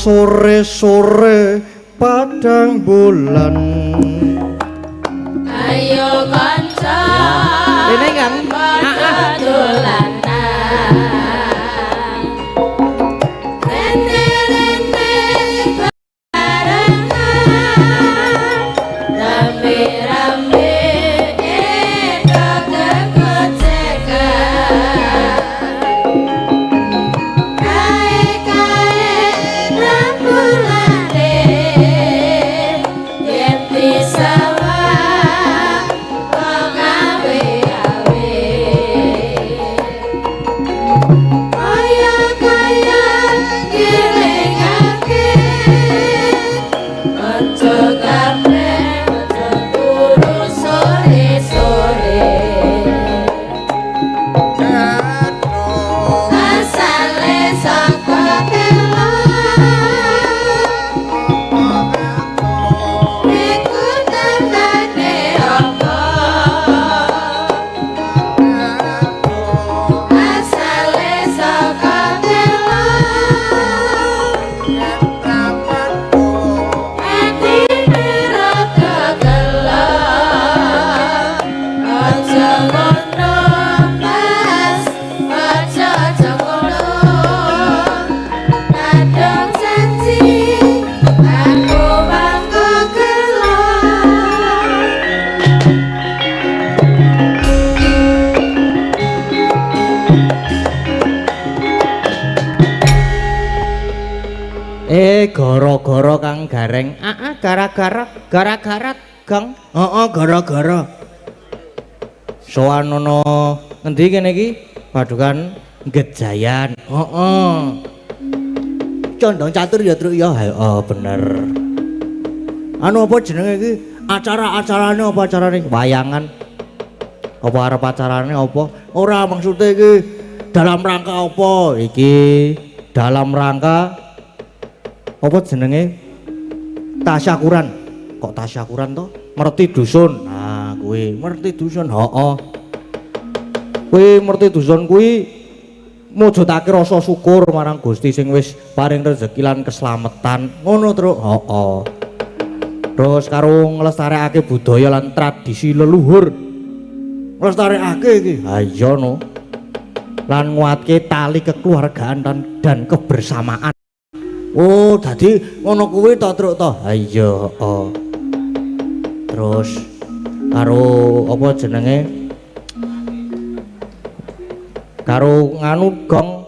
Sore-sore padang bulan. Ayo kanca. Ini kan dolanan. Rene-rene barengan. Rame-rame edo kegocekan. Ayo Gara-gara Kang Gareng. Gara-gara Kang. Heeh, gara-gara. Soan ana ngendi kene iki? Padukan Gejayan. Heeh. Condong catur ya, Truk ya. Heeh, bener. Anu apa jenenge iki? Acarane apa acarane? Wayangan. Apa arep acarane apa? Ora maksudnya iki dalam rangka apa? Iki dalam rangka apa jenenge? Tasyakuran. Kok tasyakuran to? Merti dusun. Nah, kuwi merti dusun. Heeh. Kuwi merti dusun kuwi mujudake rasa syukur marang Gusti sing wis paring rezeki lan keslametan. Ngono, Truk. Heeh. Terus karo nglestarekake budaya lan tradisi leluhur. Nglestarekake iki. Ha iya no. Lan nguatke tali kekeluargaan dan kebersamaan. Oh, dadi ngono kuwi to, Truk to. Ha iya, heeh. Terus karo apa jenenge? Karo nganu gong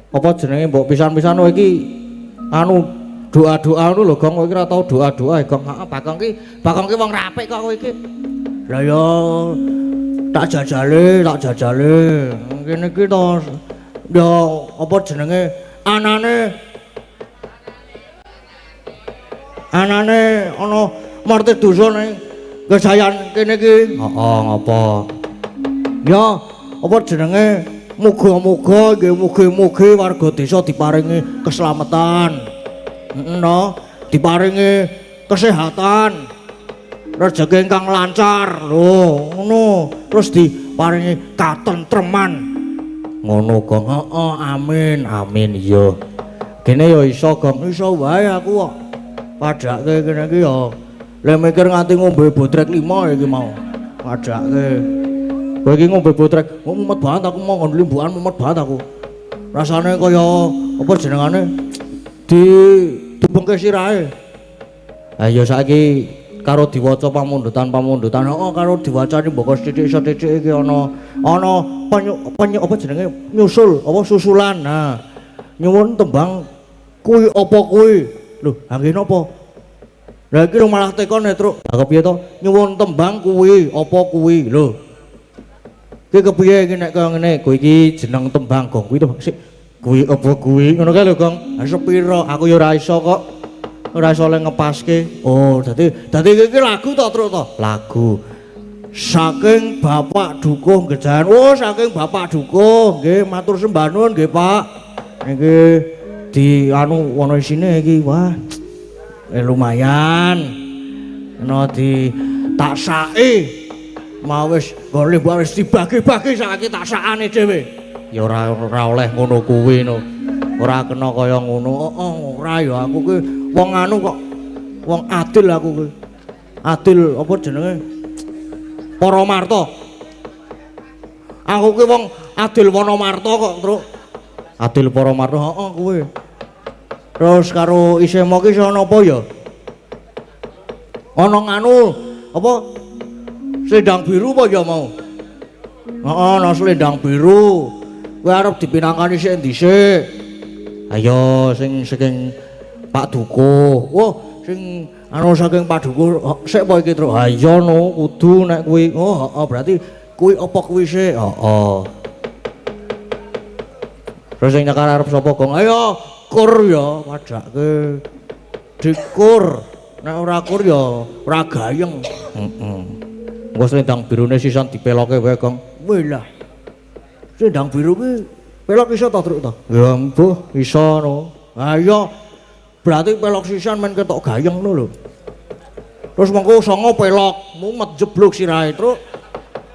apa jenenge mbok pisan-pisan iki anu doa-doa ngono lho Gong, kowe iki ora tau doa-doa Gong. Heeh, Bakong ki wong rapik kok kowe iki. Lah ya tak jajale. Kene iki to ya apa jenenge anane ana marti dusun ning Gejayan kene iki. Heeh, ngapa? Ya apa jenenge muga-muga nggih mugi-mugi warga desa diparingi keselamatan. No, diparingi kesehatan, rezeki ingkang lancar lho, ngono. Terus diparingi katentreman. Ngono Gong. Heeh, amin iya. Kene ya iso Gong, iso wae aku kok. Padake kene iki ya le mikir nganti ngombe botrek 5 iki mau. Padake. Kowe iki ngombe botrek, mumet banget aku mau ngon limbukan mumet banget aku. Rasane kaya apa jenengane? Dibengke sirahe. Ha ya saiki karo diwaca pamundutan. Heeh, karo diwacane mboko sithik-sithik iki ana apa jenenge nyusul apa susulan. Nah, nyuwun tembang kuwi apa kuwi? Lho, ha nggih napa? Lah iki malah tekon ya, Truk. Ha kepiye to? Nyuwun tembang kuwi apa kuwi? Lho. Ki kepiye iki nek kaya ngene? Kuwi iki jeneng tembang Gong kuwi to. Sik kuwi apa kuwi ngono kae lho Gong. Ha sepiro aku ya ora iso kok. Ora iso le ngepaske. Oh, dadi iki lagu to, Truk to? Lagu. Saking Bapak Dukuh Gejayan. Oh, saking Bapak Dukuh. Nggih, matur sembah nuwun nggih, Pak. Niki di anu ana isine iki. Wah. Lumayan. Ana di taksake. Mau wis golek wis dibagi-bagi saiki taksakane dhewe. Ya ora oleh ngono kuwi no. Ora kena kaya ngono. Heeh, ora ya aku ki wong anu kok. Wong adil aku ki. Adil apa jenenge? Para marta. Aku ki wong adil wana marta kok, Truk. Adil para marta, heeh kuwi. Terus karo isemo ki ana apa ya? Ana nganu apa? Selendang biru apa ya mau? Heeh, ana selendang biru. Kowe arep dipinangkani sik dhisik. Ayo sing saking Pak Dukuh. Oh, sing anu saking Pak Dukuh sik apa iki, Truk? Ha iya no, kudu nek kuwi. Oh, heeh, berarti kuwi apa kuwi sik? Heeh. Terus sing nyekar arep sapa, Gong? Ayo, kur ya, padake. Dikur. Nek ora kur ya ora gayeng. Heeh. Engko selendang birune sisan dipeloke wae, Gong. Weh lah. Selendang biru ki pelok iso to, Truk to? Ya mbuh iso no. Ha iya. Berarti pelok sisan men ketok gayeng ngono lho. Terus mengko songo pelok, mumet jeblok sirahe, Truk.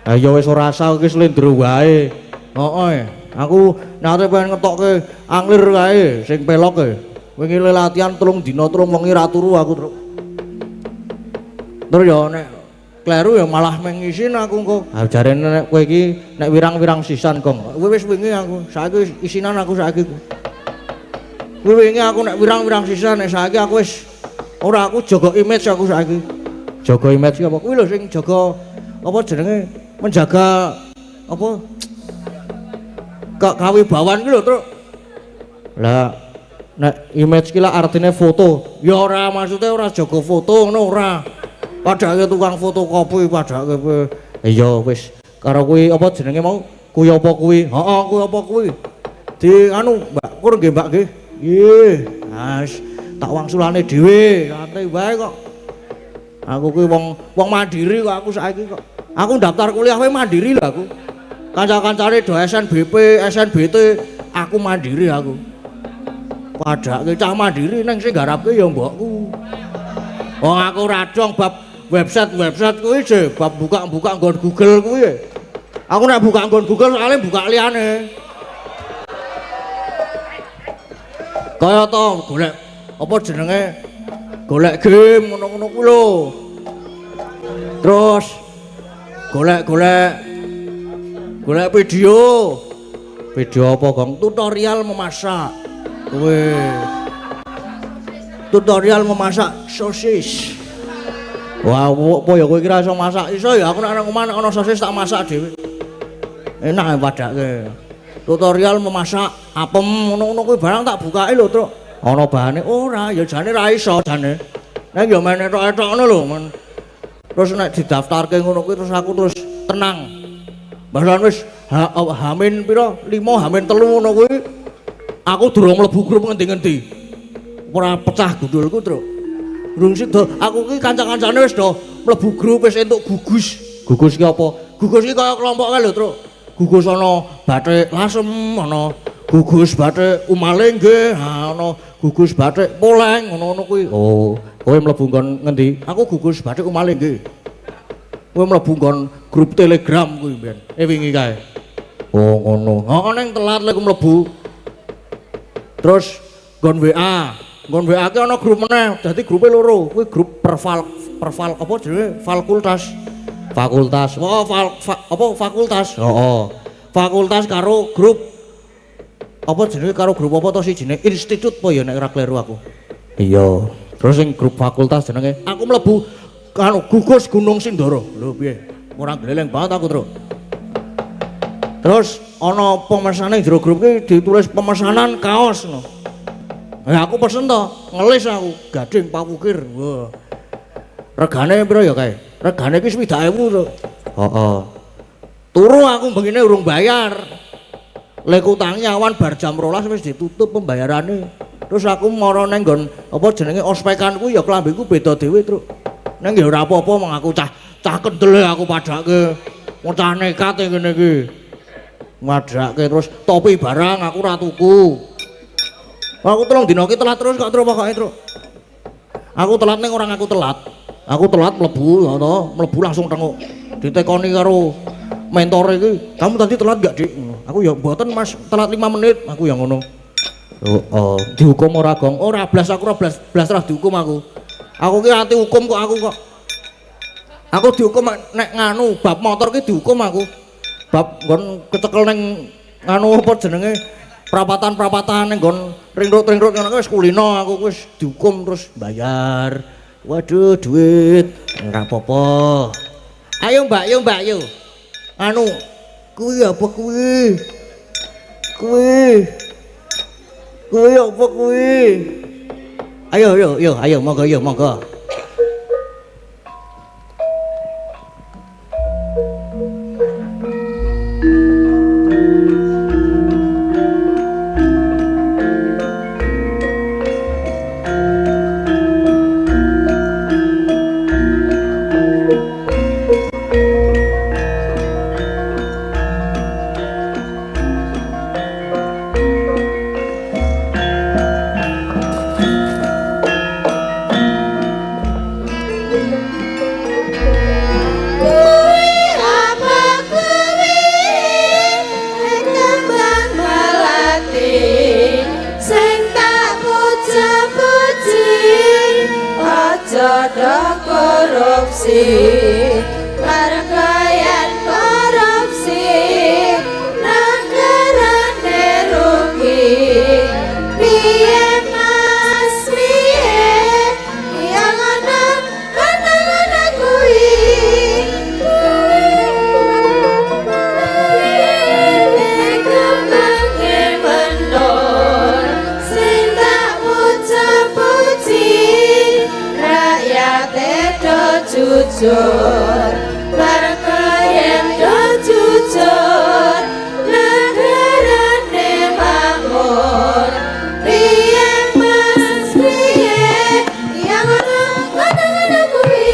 Ha iya wis ora usah iki slendro wae. Heeh. Aku nate pengen ngetokke anglir kae sing pelok e. Wingi latihan 3 dina 3 wengi ra turu aku, Truk. Terus ya nek kleru ya malah mengisin aku kok. Ha jarene nek kowe iki nek wirang-wirang sisan, Gong. Kowe wis wingi aku, saiki isinan aku saiki. Kowe wingi aku nek wirang-wirang sisan, nek saiki aku wis ora, aku jaga image aku saiki. Jaga image apa? Kuwi lho sing jaga apa jenenge? Menjaga apa? Kawibawan ki lho, Truk. Lah Nek image ki lah artine foto. Ya ora maksudnya ora jaga foto ngono ora. Padahal tukang fotokopi padahal kowe. Iya wis karo kuwi apa jenenge mau? Kuwi apa kuwi? Heeh, kuwi apa kuwi? Di anu Mbak Kur nggih Mbak nggih. Nggih. Mas tak wangsulane dhewe, santai wae kok. Aku kuwi wong mandiri kok aku saiki kok. Aku daftar kuliah wae mandiri lho aku. Kanca-kancane do SNBP, SNBT, aku mandiri aku. Padahal cah mandiri neng sing garapke ya mbokku. Wong aku radong bab website kuwi je, bab buka-buka nggon Google kuwi. Aku nek buka nggon Google soalnya buka liyane. Kaya to golek apa jenenge? Golek game ngono-ngono kuwi lho. Terus golek video. Video apa, Gong? Tutorial memasak. Tutorial memasak sosis. Wah, apa ya kowe kira iso masak? Iso ya, aku nek nang omah ana sosis tak masak dhewe. Enak padake. Tutorial memasak apem ngono-ngono kuwi barang tak bukake lho, Truk. Ana bahane ora, ya jane ra iso jane. Nek ya men etok-etok ngono lho, men. Terus nek didaftarke ngono kuwi terus aku terus tenang. Bahkan wis hamin pira? 5 hamin 3 ngono kuwi. Aku durung mlebu grup ngendi-ngendi. Ora pecah gundulku, Truk. Durung sida aku ki kanca-kancane wis do mlebu grup wis entuk gugus. Gugus ki apa? Gugus ki kaya kelompok kae lho, Truk. Gugus ana bathik lasem, ana gugus bathik umaling nggih, ana gugus bathik poleng ngono-ngono kuwi. Oh, kowe mlebu nggon ngendi? Aku gugus bathik umaling nggih. Kowe mlebu nggon grup Telegram kuwi mbiyen. Wingi kae. Oh, ngono. Heeh, ning telat lek mlebu. Terus nggon WA. Nggon WA ki ana grup meneh. Dadi grupe loro. Kuwi grup perval apa jenenge? Fakultas. Oh, fakultas. Heeh. Fakultas karo grup apa jenenge karo grup apa to sijine? Institut apa ya nek ora kleru aku. Iya. Terus sing grup fakultas jenenge aku mlebu anu gugus Gunung Sindoro. Lho piye? Ora gleleng banget aku, Truk. Terus ana pemesane jero grup ki ditulis pemesanan kaos ngono. Ya aku pesen to, ngelis aku, gading pakukir. Wah. Regane piro ya kae? Regane ki 70.000, Truk. Heeh. Turu aku begini urung bayar. Lek utange awan bar jam 12 wis ditutup pembayarane. Terus aku mara nang nggon apa jenenge ospekanku ya klambiku beda dhewe, Truk. Nang ya ora apa-apa mong aku cah kendel aku padake. Wong cah nekat ngene iki. Madake terus topi barang aku ora tuku. Aku 3 dina ki telat terus kok Truk pokoke, Truk. Aku telat ning orang aku telat. Aku telat mlebu ya to, mlebu langsung tengok. Ditekoni karo mentor iki, "Kamu tadi telat gak, Dik?" Aku ya mboten, Mas, telat 5 menit. Aku yang ngono. Oh, dihukum ora, Gong? Ora blas aku ora blas ora dihukum aku. Aku ki anti hukum kok aku kok. Aku dihukum nek nganu bab motor ki dihukum aku. Bab nggon kecekel ning nganu apa jenenge? Perapatan ning nggon ringrut ngono wis kulino aku wis dihukum terus bayar. Waduh duit ora apa-apa. Ayo Mbak, yo. Anu kuwi apa kuwi? Kuwi apa kuwi? Ayo monggo. Kuwi apa kuwi? Kembang melati sing tak puja-puji. Aja do korupsi, pargayan korupsi, negarane rugi. Piye Mas piye? Yang ana kuwi. Kembang menor, sing tak jujur mereka yang do jujur negarane makmur piye mas piye yang ngono kuwi.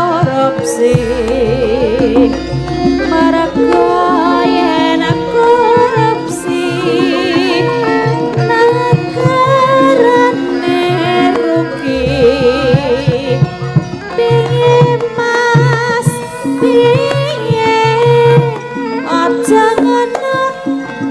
Korupsi mereka yang korupsi negarane rugi piye mas piye aja ngono kuwi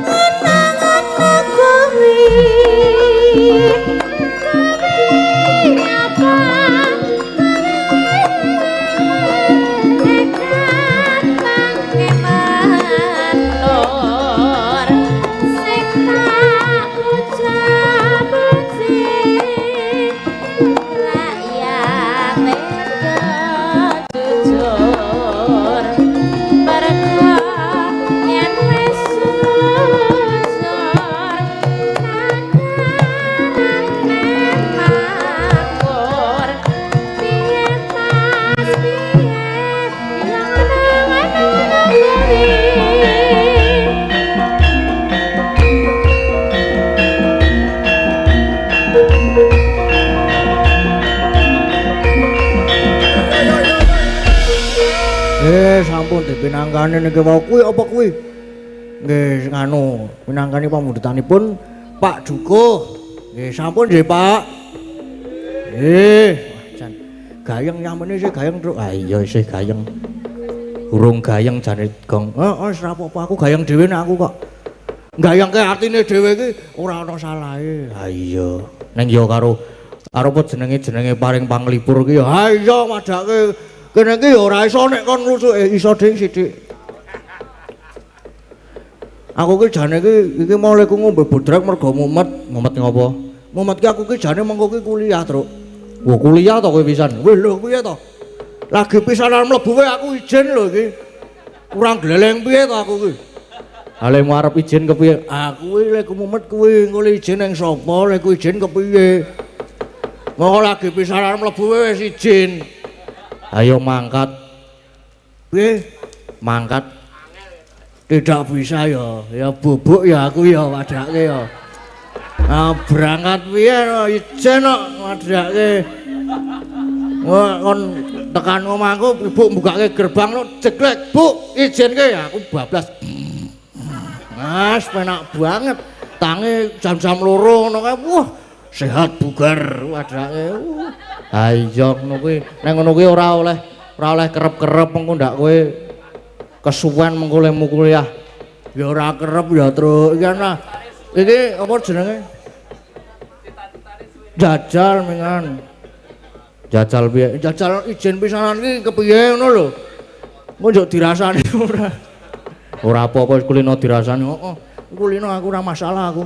sampun dipinangkani niki wau kuwi apa kuwi? Nggih nganu pinangkani pamundutanipun Pak Dukuh. Nggih sampun nggih Pak. Jan gayeng nyamene sih gayeng truk. Ah iya isih gayeng. Urung gayeng jane gong. Wis ora apa-apa aku gayeng dhewe nek aku kok. Gayengke atine dhewe iki ora ana salahe. Ha iya. Ning ya karo apa jenenge paring panglipur ki ya. Ha iya madake kene iki ya ora iso nek kon nglusuke iso ding sithik. Aku ki jane iki mau lek ngombe bodrek mergo mumet ngopo? Mumet ki aku ki jane mengko ki kuliah, Truk. Wah, kuliah to kowe pisan. Wis lho piye to? Lagi pisanan mlebu wae aku izin lho iki. Kurang gleleng piye to aku ki? Ale mau arep izin kepiye? Aku lek mumet kuwi engko izin ning sapa? Lek izin kepiye? Monggo lagi pisanan mlebu wae wis izin. Ayo mangkat. Piye? Mangkat. Tidak bisa ya bubuk ya aku ya wadake ya. Nah, berangkat piye ijen kok wadake. Wah, kon tekan omahku ibu mbukake gerbang lo jeglek, Bu, izinke ya aku bablas. Mas, penak banget. Tangi jam-jam 2 ngono kae. Wah, sehat bugar wadake. Ha iya ngono kuwi. Nek ngono kuwi ora oleh kerep-kerep mengko ndak kowe kesuwen mengko lemu kuliah. Ya ora kerep ya, Truk. Iki ana. Iki apa jenenge? Jajal mengan. Jajal piye? Jajal izin pisanan iki kepiye ngono lho. Engko njuk dirasani ora. Ora apa-apa kulino dirasani. Heeh. Kulino aku ora masalah aku.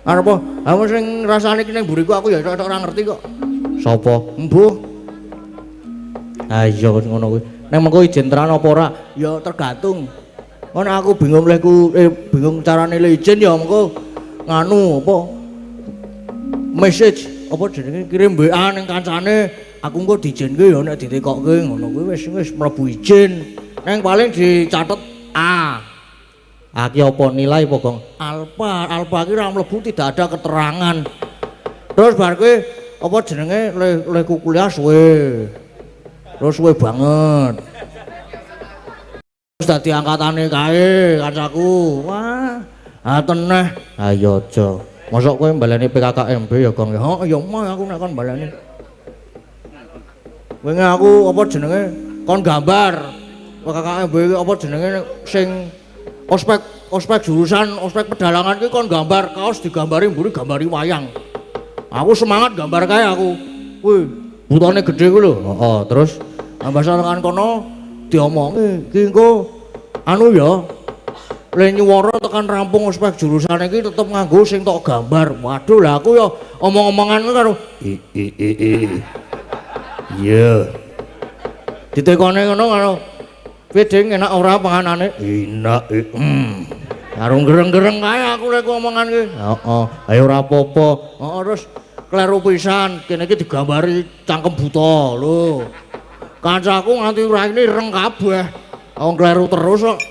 Arep apa? Aku sing rasane ki ning mburiku aku ya ora ngerti kok. Sapa? Embuh. Ha iya ngono kuwi. Nek mengko izin tenan apa ora? Ya tergantung. Ono aku bingung leku bingung carane le izin ya mengko nganu apa? Message apa jenenge kirim WA ning kancane aku engko diizinke ya nek ditekokke ngono kuwi wis mlebu izin. Neng paling dicatet A. A ki apa nilai apa, Gong? Alfa. Alfa ki ora mlebu tidak ada keterangan. Terus bar kowe apa jenenge le kuliah suwe. Terus suwe banget. Terus dadi angkatane kae kancaku. Wah, teneh. Ayo aja. Mosok kowe mbaleni PKKMB ya, Gong? Ya, ya mah aku nek kon mbaleni. Wingi aku apa jenenge kon gambar. KKMB iki apa jenenge sing ospek jurusan ospek pedalangan iki kon gambar kaos digambari mburi gambari wayang. Aku semangat gambar kae aku. Wih, butane gede ku lho. Heeh, terus ambasar kan kono diomongi iki engko anu ya. Le nyuwara tekan rampung ospek jurusan iki tetep nganggo sing tok gambar. Waduh lah aku ya omong-omongan karo iya. Ditekone ngono karo Wedeng enak ora panganane? Enak. Karo gereng-gereng kae aku lek omongan ki. Heeh, ayo ora apa-apa. Heeh, terus kleru pisan, kene iki digambari cangkem buta lho. Kancaku nganti raine ireng kabeh. Wong kleru terus kok.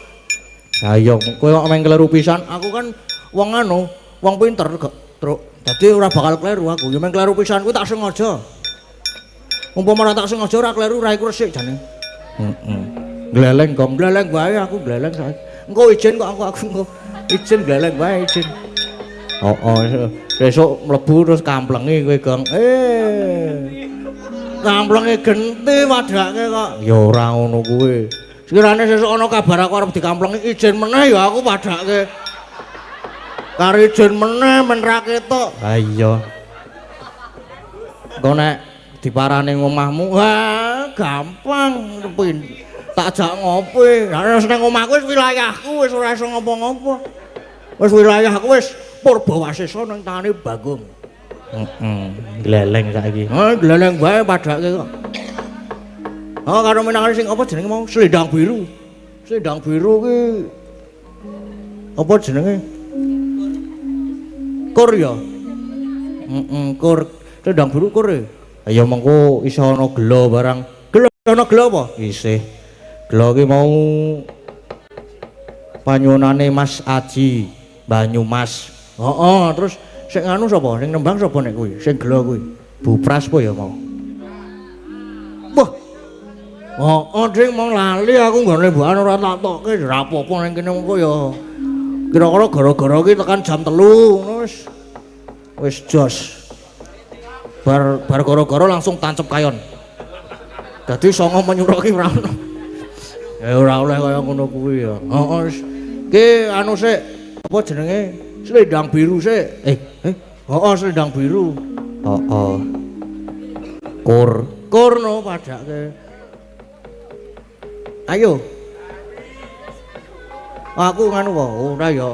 Ha iya, kowe kok meng kleru pisan. Aku kan wong anu, wong pinter kok, Truk. Dadi ora bakal kleru aku. Ya meng kleru pisan kuwi tak sengaja. Umpama ora tak sengaja ora kleru ra iku resik jane. Gleleng kok, gleleng wae aku gleleng saiki. Engko izin kok aku engko izin gleleng wae izin. Besok mlebu terus kamplengi kowe, Gong. Kamplenge genti padake kok. Ya ora ngono kuwi. Sekirane sesuk ana kabar aku arep dikamplengi izin meneh ya aku padake. Karo izin meneh men ra ketok. Ha iya. Engko nek diparani omahmu, wah gampang tak ajak ngopi. Lah nek omahku wis wilayahku wis ora iso ngopo-ngopo. Wis wilayahku wis Purbawasesa nang tangane Bagong. Gleleng saiki. Gleleng wae padake kok. Karo menangane sing apa jenenge mau Selendang Biru. Selendang Biru ki apa jenenge? Kur ya. Kur. Selendang Biru kur e. Ya mengko iso ana gelo barang. Gelo ana gelo apa? Isih. Gelo ki mau panyunane Mas Aji Banyumas. Terus sing anu sapa? Sing nembang sapa nek kuwi? Sing gelo kuwi. Bupras po ya mau. Wah, ding mau lali aku nggone mbukan ora tak tokke ora apa-apa ning kene engko ya. Kira-kira gara-gara ki tekan jam 3 ngono wis jos. Bar gara-gara langsung tancep kayon. Dadi songo menyuruh ki ora ono. Ya ora oleh kaya ngono kuwi ya. Heeh. Ki anu sik apa jenenge? Selendang biru sik. Selendang biru. Kur no padake. Ayo. Aku nganu wae ora ya.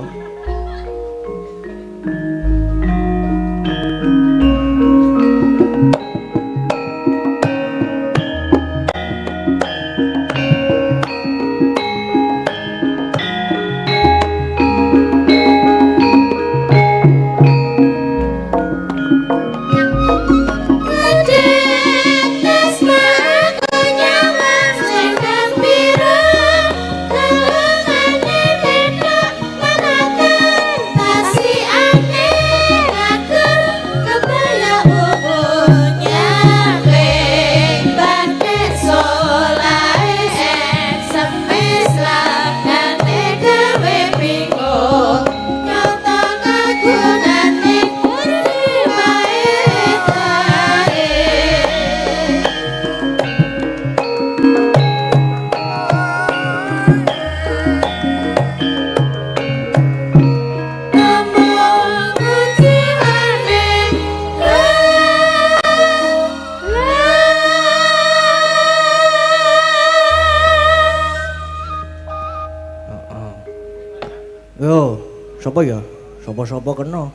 Sapa ya? Sapa-sapa kena.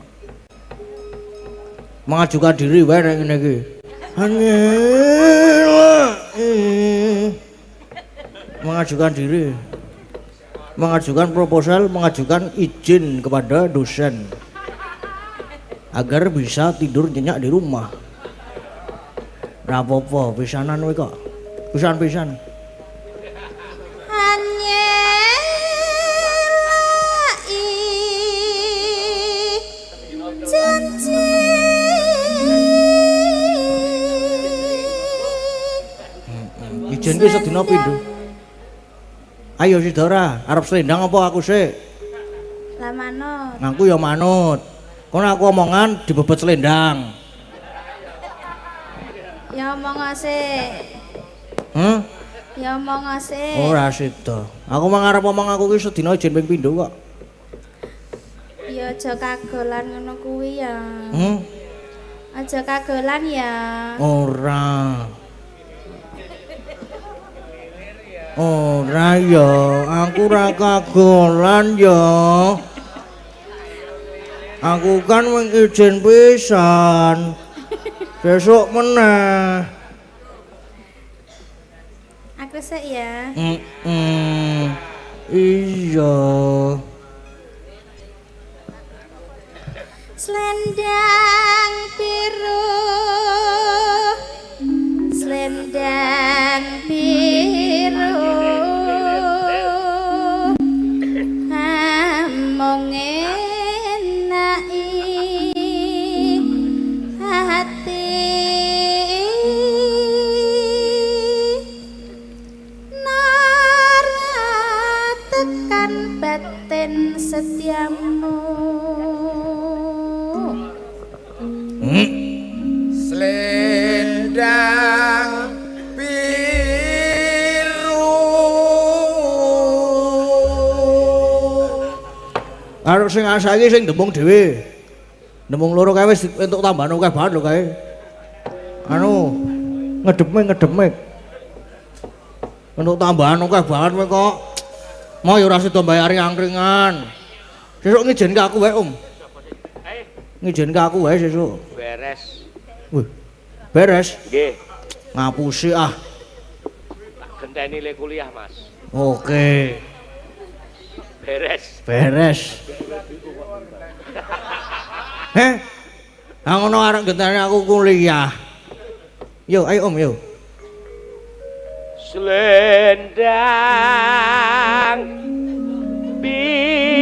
Mengajukan diri wae nek ngene iki. Mengajukan diri. Mengajukan proposal, mengajukan izin kepada dosen agar bisa tidur nyenyak di rumah. Ora apa-apa, pisanan kowe kok. Pisan-pisan. Ijen ki sedina pindho. Ayo Sidora, arep selendang apa aku sik? Lah manut. Ngaku ya manut. Kono aku omongan dibebet selendang. Ya omong sik. Hah? Ya omong sik. Ora sida. Aku mah ngarep omong aku ki sedina ijen ping pindho kok. Ya aja kagolan ngono kuwi ya. Aja kagolan ya. Ora. Ora ya, aku ora kagolan ya. Aku kan wing ijen pisan. Besok meneh. Aku sik ya. Iya. Selendang biru. Selendang biru. Among enai hati. Tekan batin setiamu. Selendang biru. Arep sing saiki sing demung dhewe. Demung loro kae wis entuk tambahan akeh banget lho kae. Anu ngedemik. Entuk tambahan akeh banget kowe kok. Mau ya ora sida mbayari angkringan. Sesuk ngijen ke aku wae, Om. Ngijen ke aku wae sesuk. Beres. Wih. Beres? Nggih. Ngapusi ah. Tak genteni le kuliah, Mas. Oke. Beres. Heh? Lah ngono arek genteni aku kuliah. Yo, ayo Om, yo. Selendang biru.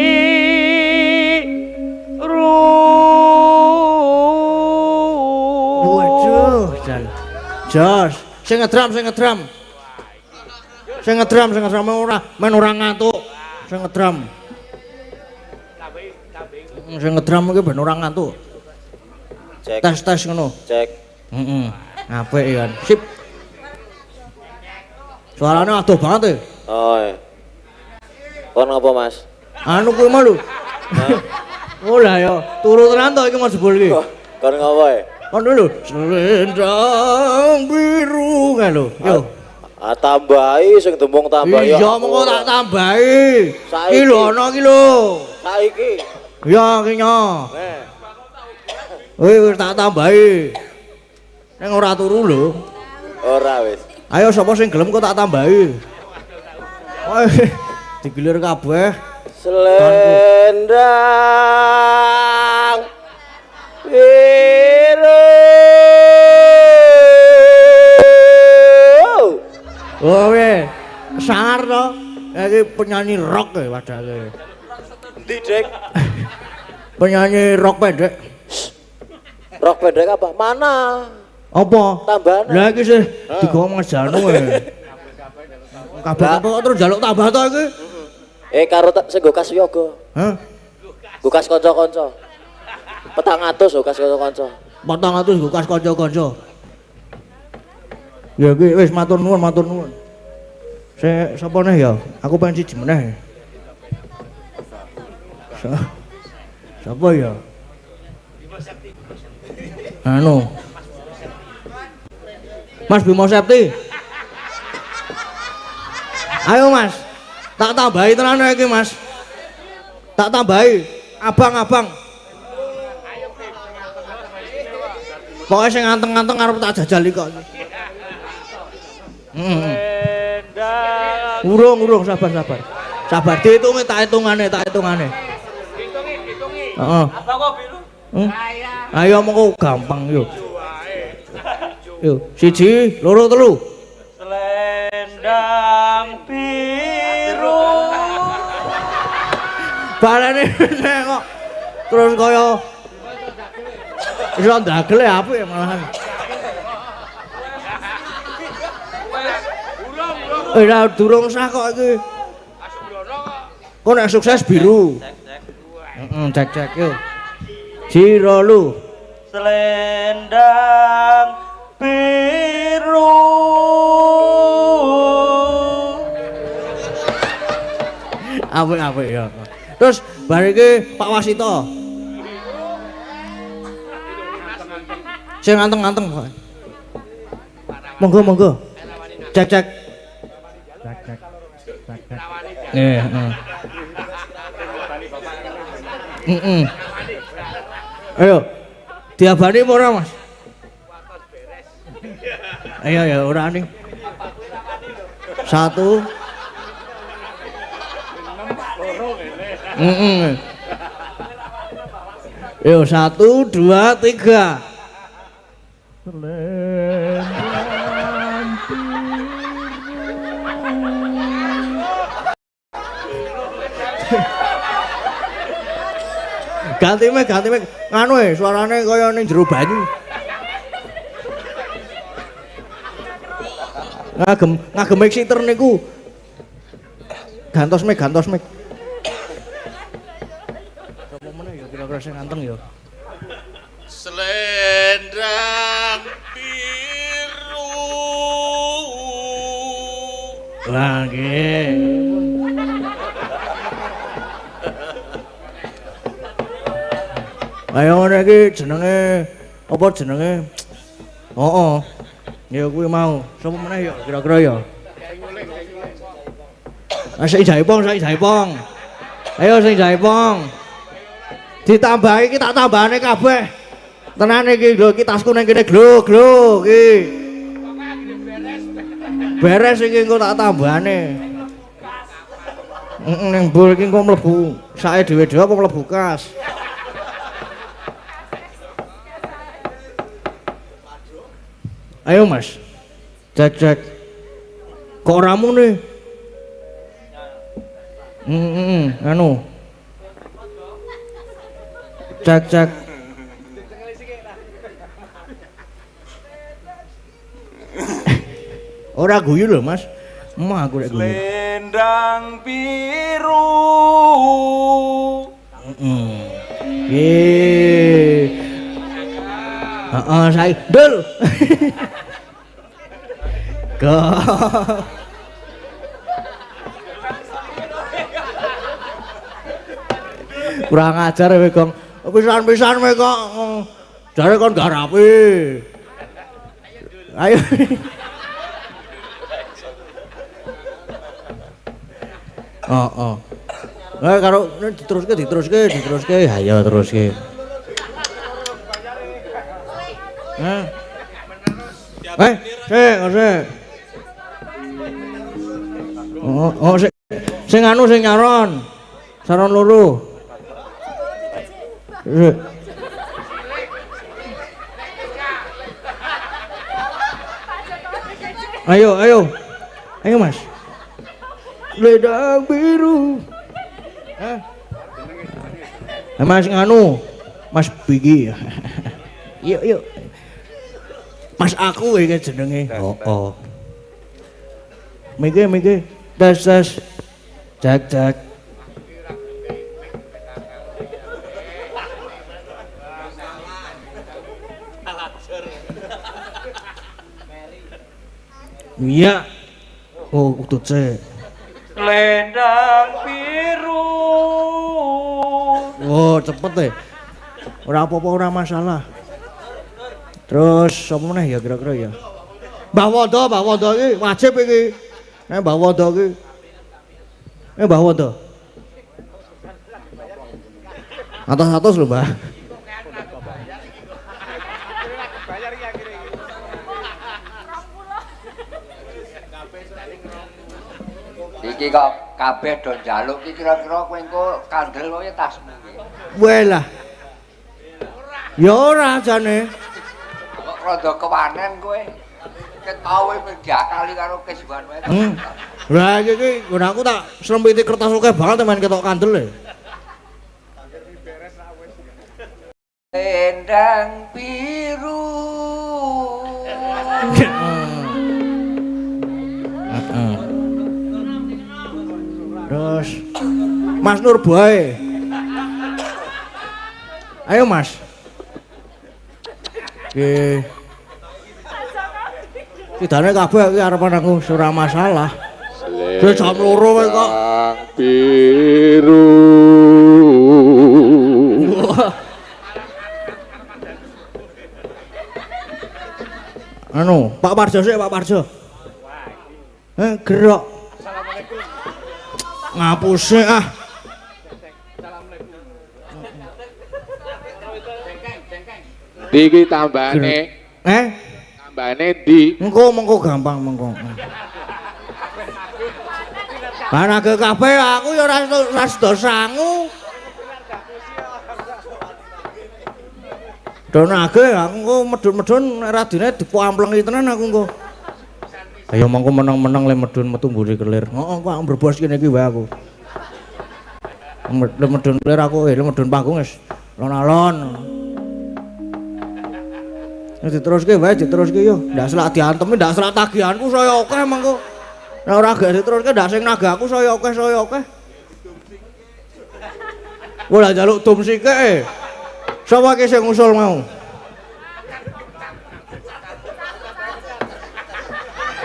Waduh, Jos. Sing ngedram. Sing ngedram men ora ngantuk. Sing ngedram. Sing ngedram iki ben ora ngantuk. Cek. Tes ngono. Cek. Heeh. Apik ya. Sip. Suaranya adoh banget ya. Oh. Kon ngapa, Mas? Anu kuwi mah lho. Oh lah ya, turu tenan to iki Mas Jebul iki. Kon ngapa ya? Kon lho, selendang biru kan lho. Yo. Tambahi sing tembung tambahi. Iya mengko tak tambahi. Saiki. Iki lho ana iki lho. Saiki. Ya iki nyo. Nah. Wis tak tambahi. Ning ora turu lho. Ora wis. Ayo sapa sing gelem kok tak tambahi. Wah, digilir kabeh. Selendang biru. Oh weh, sangar to. Iki penyanyi rock ya padahal. Endi, Dek? Penyanyi rock pendek. Rok pendek apa? Mana? Apa? Tambahan. Lah iki sih digawa Mas Janu e. Kabeh kok terus njaluk tambah to iki? Karo sing nggo kas yoga. Hah? Nggo kas kanca-kanca. 400 nggo kas kanca-kanca. 400 nggo kas kanca-kanca. Ya iki wis matur nuwun. Sapa neh ya? Aku pengen siji meneh. Sapa ya? Anu. Mas Bimo Septi. Ayo Mas. Tak tambahi tenan iki Mas. Tak tambahi. Abang. Pokoknya sing nganteng-nganteng arep tak jajal iki kok. Urung sabar. Sabar dihitungi tak hitungane. Heeh. Apa kok biru? Ayo mengko gampang yo. Yo, 1, 2, 3. Selendang biru. Balane nek kok terus kaya iso ndagel apik malahan. Ora durung sah kok iki. Kok nek sukses biru. Heeh, cek yo. Jiro lu. Selendang biru. Apik ya. Terus bar iki Pak Wasito. Sing anteng-anteng kok. Monggo monggo. Cek cek. Ayo. Diabani apa ora, Mas? Ayo ya ora ning. 1 Yo 1 2 3. Ganti mek nganu suarane kaya ning jero banyu. Ngagem mixer niku. Gantos mek. Sopo meneh ya kira-kira sing anteng ya. Selendang biru. Lah nggih. Ayo ngene iki jenenge apa jenenge? Heeh. Ya kuwi mau. Sopo meneh ya kira-kira ya? Sing Jaipong. Ayo sing Jaipong. Ditambahi iki tak tambahane kabeh. Tenan iki lho iki tasku ning kene glo iki. Beres iki engko tak tambahane. Ning bur iki engko mlebu sake dhewe-dhewe apa mlebu kas. Ayo Mas. Cek. Kok ramu nih? Anu. Cek. Ora guyu lho Mas. Emah aku rek guyu. Selendang biru. Saya dul. Kurang ajar kowe Gong. Pisan-pisan kowe kok jare kon garapi. Ayo. Karo diteruske. Ayo teruske. Sing anu sing nyaron. Saron loro. Ayo Mas. Selendang biru. Mas nganu, Mas Bigi. Yuk. Mas aku iki jenenge. Oh. Miki. Das. Cek. Iya. Oh, kudu cek. Selendang biru. Oh, cepet deh. Ora apa-apa, ora masalah. Terus apa meneh ya kira-kira ya? Mbah Wanda iki wajib iki. Mbah Wanda iki. Mbah Wanda. Atas lho, Mbah. Iki kok kabeh do njaluk iki kira-kira kowe engko kandel kowe tasmu iki. Weh lah. Ya ora jane. Kok rada kewanen kowe. Ketawe diakali karo kesuwan wae. Lah iki nggonku tak slempiti kertas akeh banget men ketok kandel e. Selendang biru. Terus Mas Nur Boy. Ayo Mas. Oke. Tidane kabeh iki arepan aku ora masalah. Wis jam 2 kowe kok. biru. Anu, Pak Parjo sih, Pak Parjo. Gerak. Ngapuse ah. Iki tambane, tambane di. Mengko gampang mengko. Panake kabeh aku ya ora sedo sangu. Donage aku engko medun-medun radine dipuamplengi tenan aku engko. Ayo mengko meneng-meneng le medun metu mburi kelir. Heeh kok mbrebos kene iki wae aku. Medun kelir aku, medun panggung wis lon-alon. Diteruske wae, diteruske yo. Ndak selak diantemi, ndak selak tagihanku saya akeh mengko. Nek ora gak diteruske ndak sing nagaku saya akeh. Ora njaluk dum sikik. Sapa ki sing ngusul mau?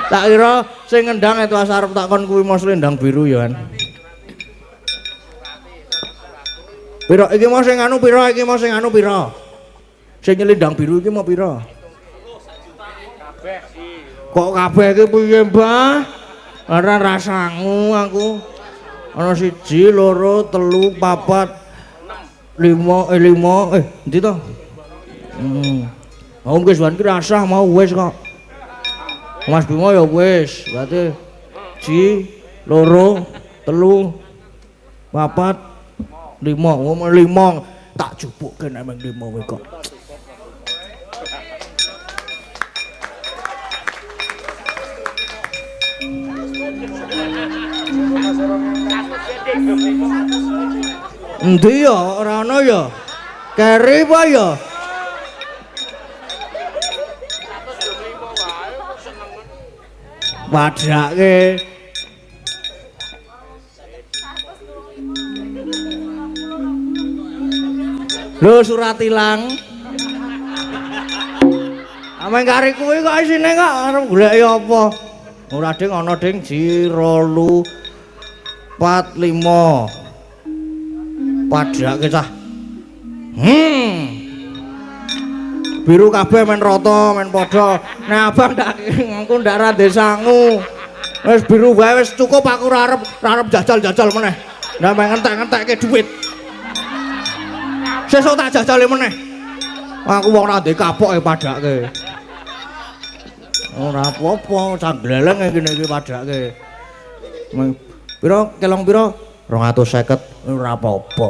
Tak kira sing ngendang itu asarep takon kuwi mos lendang biru ya kan. Piro iki mau sing anu piro iki mau sing anu piro? Sing nyelendang biru iki mau piro? Kok kabeh iki piye, Mbah? Ora rasangu aku. Ana 1, 2, 3, 4, 5, 5 endi to? Mau wis wan ki rasah mau wis kok. Mas Bimo ya wis, berarti 1, 2, 3, 4, 5, 5 tak jupukke nek mung 5 wae kok. Endi ya ora ana ya? Keri apa ya? Padake lho surat ilang. Ameng kari kuwi kok isine kok arep golek apa? Ora ding ana ding 0, 4, 5. Padake cah. Biru kabeh men rata, men padha. Nek abang ndak engko ndak ra sangu. Wis biru wae wis cukup aku ora arep jajal-jajal meneh. Ndak ngentek-ngentekke dhuwit. Sesuk tak jajale meneh. Aku wong ora ndek kapok padake. Ora apa-apa, cangleleng ngene iki padake. Piro kelong piro? 250 ora apa-apa.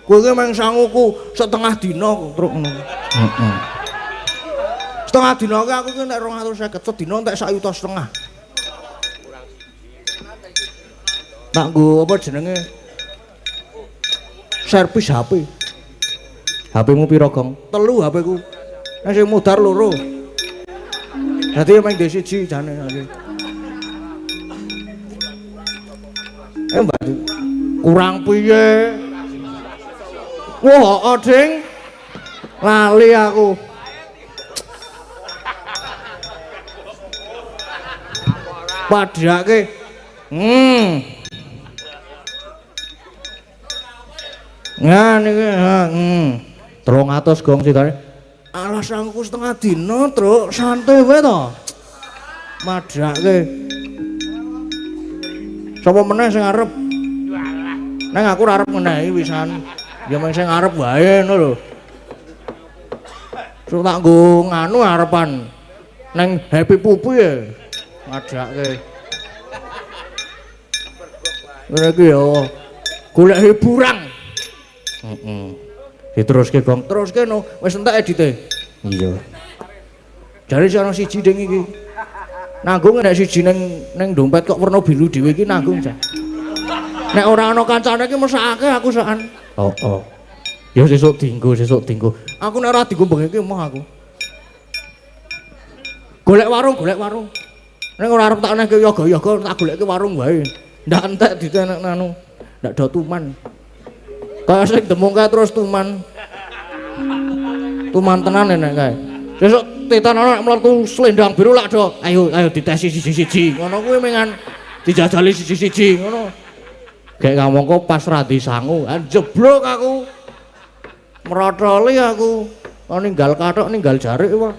Kowe iki meng sanguku setengah dina truk ngono. Heeh. Setengah dina ki aku ki nek 250 sedina entek 1,5 juta. Tak nggo apa jenenge? Servis HP. HP-mu piro, Gong? 3 HP-ku. Nek sing mudar 2. Dadi meng ndek 1 jane iki. Mbak kurang piye? Wah, ding. Lali aku. Padake. Nah niki 300 Gong sidane. Alah sangku setengah dina, Truk. Santai wae to. Madake. Sapa meneh sing arep? Nang aku ora arep ngenehi wisan. Ya mung sing arep wae ngono lho. Sok tak nggo nganu arepan. Nang Happy Pupi ya. Madake. Ora iki ya golek hiburan. Heeh. Diteruske Gong, teruske no. Wis entek edite. Iya. Jare ana siji ding iki. Nanggung nek siji ning dompet kok werna biru dhewe iki nanggung jan. Nek ora ana kancane iki mesake aku sakan. Oh. Ya sesuk dinggo. Aku nek ora dinggo bengi iki emoh aku. Golek warung. Nek ora arep tak nehke yoga-yoga tak golekke warung wae. Ndak entek ditenek anu. Ndak do tuman. Kaya sing demungke terus tuman. Tuman tenan nek kae. Sesuk tetan ana nek mlebu slendang biru lak do. Ayo ditesi siji-siji. Ngono kuwi mengan dijajali siji-siji ngono. Gek kamangka pas radi sangu, jeblok aku. Merotoli aku. Ninggal kathok ninggal jarik wae.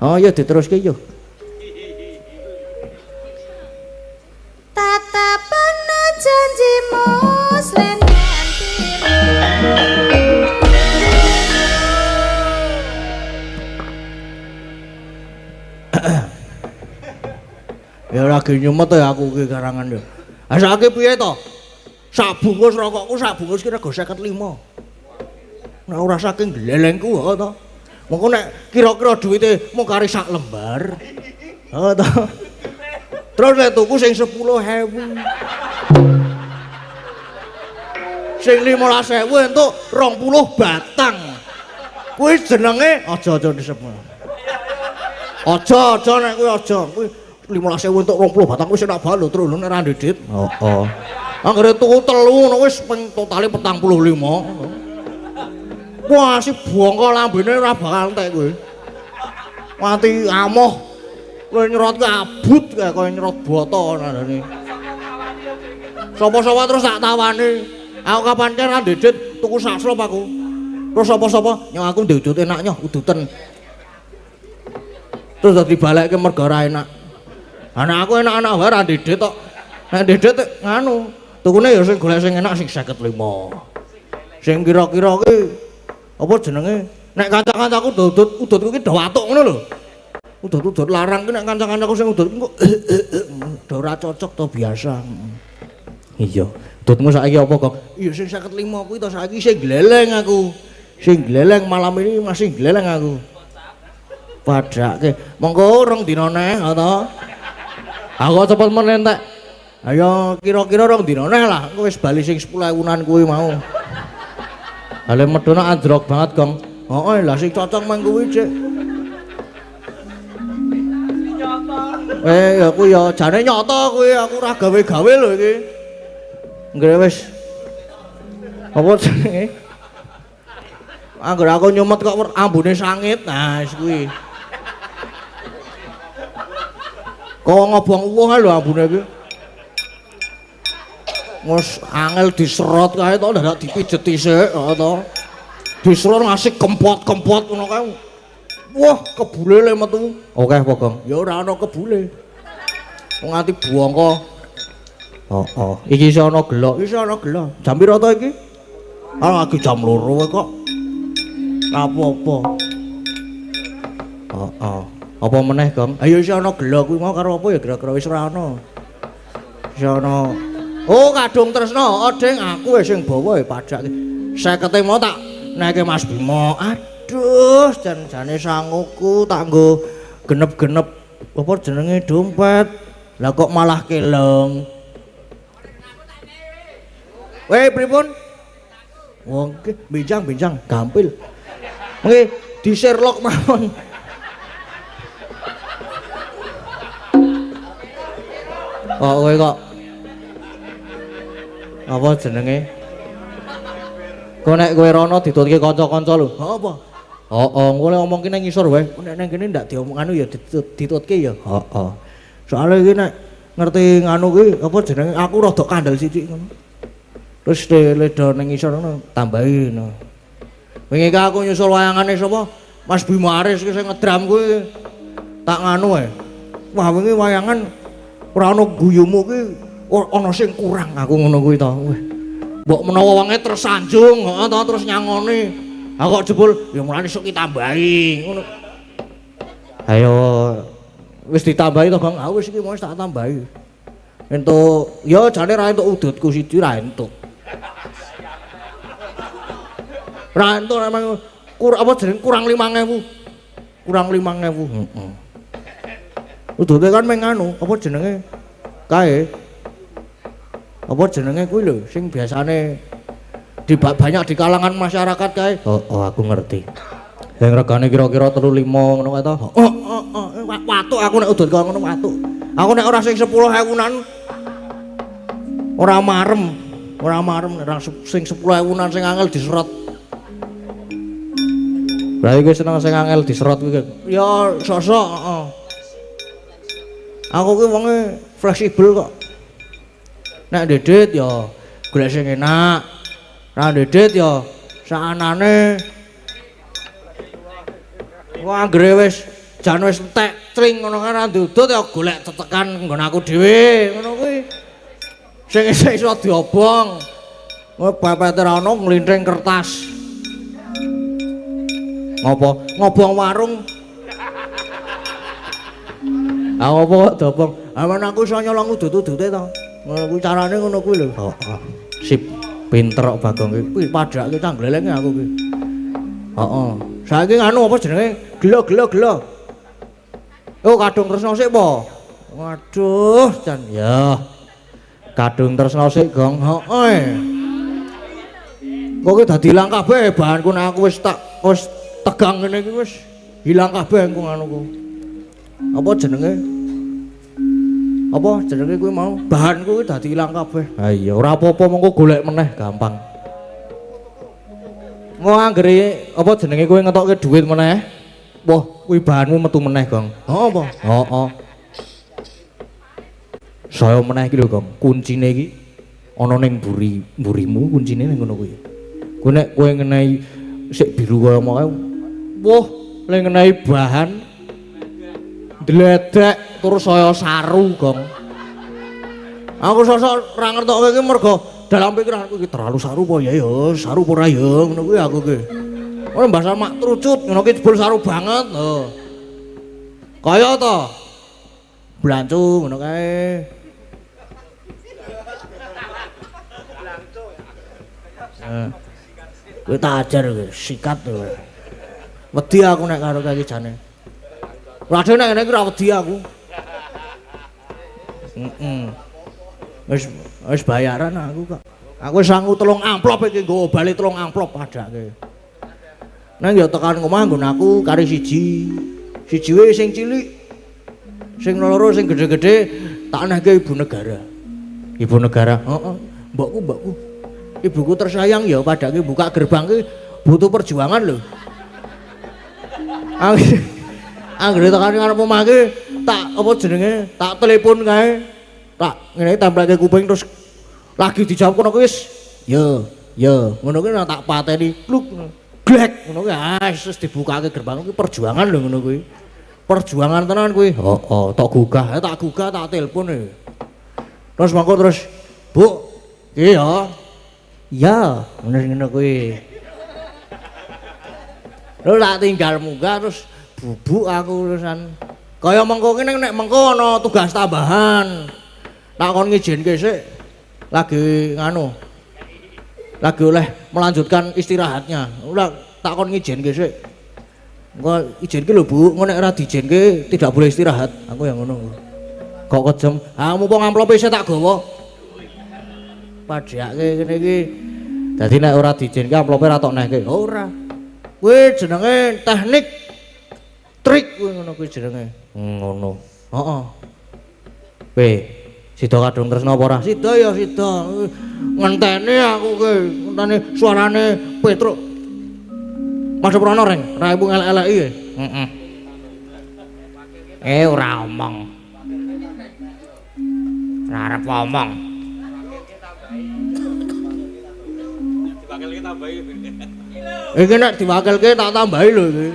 Oh ya diteruske yo. Tatapan janjimu slendang Ya lagi nyumet ya aku ki karangan yo. Ah saiki piye to? Sak bungkus rokokku sak bungkus kira go 55. Nek ora saking glelengku kok to. Mengko nek kira-kira duwite mung kari sak lembar. Heeh to. Terus nek tuku sing 10.000. Sing 15.000 entuk 20 batang. Kuwi jenenge aja disebut. Aja nek kuwi aja. Kuwi 15.000 untuk 20 batang wis enak banget lho terus nek ra ndedit. Heeh. Anggere tuku 3 ngono wis ping totale 45. Wah, si bongko lambene ora bakal entek kowe. Mati amoh. Kowe nyerot kabut kae koyo nyerot boto nandane. Sapa-sapa terus tak tawani. Aku kapan ra ndedit tuku sak slop aku. Terus sapa-sapa nyong aku ndedit enak nyoh uduten. Terus dadi balekke mergo ora enak. Anak aku enak-enak wae ra ndedit tok. Nek ndedit nganu, tukune ya sing golek sing enak sing 55. Sing kira-kira ki apa jenenge? Nek kanca-kancaku udut kuwi do watuk ngono lho. Udut-udut larang ki nek kanca-kancaku sing udut kok do ora cocok to biasa. Iya. Udutmu saiki apa kok? Iya sing 55 kuwi to saiki sing gleleng aku. Sing gleleng malam ini masih gleleng aku. Padake monggo rong dina neh to. Aku cepet men entek. Ayo kira-kira rong dina neh lah, engko wis bali sing 10.000-an kuwi mau. Ale medhone androk banget, Gong. Heeh, lah sing cocok mang kuwi, Cik. Ya kuwi ya jane nyata kuwi aku ora gawe-gawe lho iki. Nggih wis. Apa jenenge? Angger aku nyumet kok ambune sangit. Nah, wis kuwi. Kok ngobong uwuh lho ambune iki. Wes angel diserot kae to ndak dipijet dhisik to. Diserot ngasih kempot-kempot ngono kae. Wah, kebule le metu. Oke, apa, Gong? Ya ora ana kebule. Wong ati bongko. Oh. Iki iso ana gelok, Jam pira to iki? Ah, lagi jam 2 kok. Apa-apa. Oh. Apa meneh, Gong? Ayo iso ana gelok kuwi mau karo apa ya kira-kira wis ora ana. Iso ana. Oh, kadung tresno, Ding, aku wis sing bawa pajak iki. 50 mau tak neke Mas Bimo. Aduh, jane sanguku tak nggo genep-genep apa jenenge dompet. Lah kok malah keleng. Weh, pripun? Wong ki bincang gampil. Nggih, di Sherlock mawon. Kowe kok apa jenenge? Kok nek kowe rono ditutke kanca-kanca lho. Apa? Heeh, kowe ngomong ki nang ngisor wae. Nek nang kene ndak diomong anu ya ditutke ya. Heeh. Soale iki nek ngerti nganu ki apa jenenge aku rada kandel sithik ngono. Terus ledo nang ngisor ngono tambahi ngono. Wingi ka aku nyusul wayangane sapa? Mas Bimo Aris ki sing ngedram kuwi. Tak nganu wae. Wah, wingi wayangan ora ana guyumu ki ana sing kurang aku ngono kuwi to. Mbok menawa wonge tersanjung, heeh to terus nyangoni. Ha kok jebul ya mulane sok ditambahi ngono. Ayo wis ditambahi to, Bang. Ah wis iki mau tak tambahi. Entuk ya jane ra entuk udutku siji ra entuk. Ra entuk emang apa jeneng kurang 5.000. Kurang 5.000. Heeh. Udute kan meng anu, apa jenenge? Kae apa jenenge kuwi lho sing biasane banyak di kalangan masyarakat kae. Oh, aku ngerti. Yang regane kira-kira 3.5 ngono kae to. Watuk aku nek udut kaya ngono watuk. Aku nek ora sing 10.000-an ora marem nek sing 10.000-an sing angel diserot. Lah iki seneng sing angel diserot kuwi. Ya sosok, heeh. Aku ki wonge fleksibel kok. Nek ndedit ya golek sing enak. Ra ndedit ya saanane. Wah, anggere wis jan wis entek cling ngono kan ra ndudut ya golek tetekan nggon aku dhewe ngono kuwi. Sing iso diobong. Pepete ra ono nglinthing kertas. Ngobong warung. Apa kok dobong? Aman aku iso nyolong udut-udute to. Ngono kuwi carane ngono kuwi lho. Heeh. Sip, pinter kok Bagong kuwi. Padhake cangglelenge aku kuwi. Heeh. Saiki anu apa jenenge? Gelo. Oh, kadung tresno sik po. Waduh, jan ya. Kadung tresno sik, Gong. Heeh. Kok dadi ilang kabeh bahanku nek aku wis tegang ngene iki wis hilang kabeh engko anuku. Apa jenenge? Apa jenenge kuwi mau? Bahanku kuwi dadi ilang kabeh. Ha iya, ora apa-apa mengko golek meneh gampang. Mau anggere apa jenenge kowe ngetokke dhuwit meneh? Wah, kuwi bahanmu metu meneh, Gong. Heeh apa? Heeh. Saya meneh iki lho, Gong. Kuncine iki ana ning mburimu, kuncine ning ngono kuwi. Kowe nek kowe ngenehi sik biru kaya mau. Wah, lek ngenehi bahan dledek terus saya saru, Gong. Aku sosok ora ngertokke iki mergo dalam pikiranku iki terlalu saru apa ya saru apa ora ya ngono kuwi aku ki. Ora bahasa mak trucut ngono ki jebul saru banget lho. Kaya to. Blancu ngono kae. Kowe tak ajar kowe sikat kowe. Wedi aku nek karo kaya jane. Waduh nek ngene iki ora wedi aku. Wis bayaran aku kok. Aku wis sangu 3 amplop iki nggo bali 3 amplop padake. Nang ya tekan omah nggon aku kari siji. Siji wae sing cilik. Sing loro sing gedhe-gedhe tak nehke ibu negara. Ibu negara, heeh. Mbokku. Ibuku tersayang ya padake buka gerbang ki butuh perjuangan lho. Anggere tekan ngarep omah ki tak apa jenenge? Tak telepon kae. Tak ngene templeke kuping terus lagi dijawab kono wis ya ngono kuwi tak pateni kluk glek ngono kuwi wis dibukake gerbang kuwi perjuangan lho ngono kuwi perjuangan tenan kuwi tak gugah tak telepon terus mangko terus Bu iya ngono kuwi lho tak tinggal munggah terus bubuk aku terusan kaya mengko kene nek mengko ana tugas tambahan tak kon ngizinke sik lagi oleh melanjutkan istirahatnya. Ulah tak kon ngizinke sik. Engko izinke lho Bu, engko nek ora diizinke tidak boleh istirahat. Aku yang ngono. Kok kejem. Ah mumpung amplope isih tak gawa. Padhake kene iki. Dadi nek ora diizinke amplope ora tok nehke. Ora. Kuwi jenenge teknik trik kuwi ngono kuwi jenenge. Ngono. Heeh. Kowe sida kadung tresna apa ora? Sida ya sida. Ngenteni aku ki, ngenteni suarane Petruk. Mas Prana reng, raimu elek-eleki ya? Heeh. Ora omong. Ora arep omong. Diwakilke tambahi. Iki nek diwakilke tak tambahi lho iki.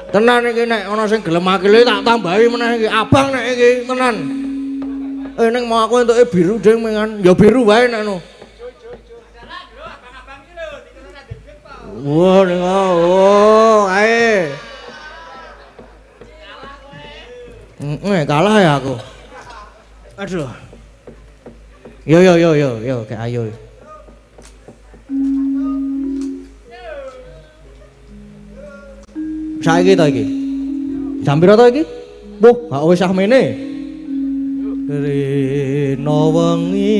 Tenan iki nek ana sing gelem makile tak tambahi meneh iki. Abang nek iki tenan. Ning mau aku entuke biru ding mengan. Ya biru wae nek no. Wah, ning ae. Kalah ya aku. Aduh. Yo, kayak ayo. Saiki to iki. Jam pira to iki? Gak wis samene. Rena wengi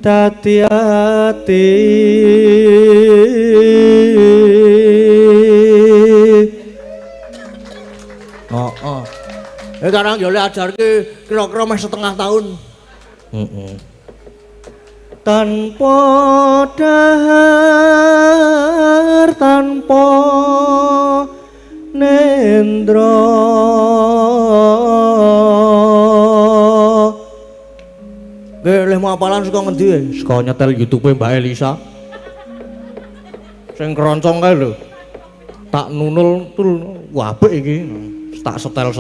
dadi ati. Sekarang yo le ajarke kira-kira meh setengah tahun. Tanpa dahar tanpa nendra apalan saka ngendi? Saka nyetel YouTube Mbak Elisa. Sing keroncong kae lho. Tak nunul tul apik iki. Tak setel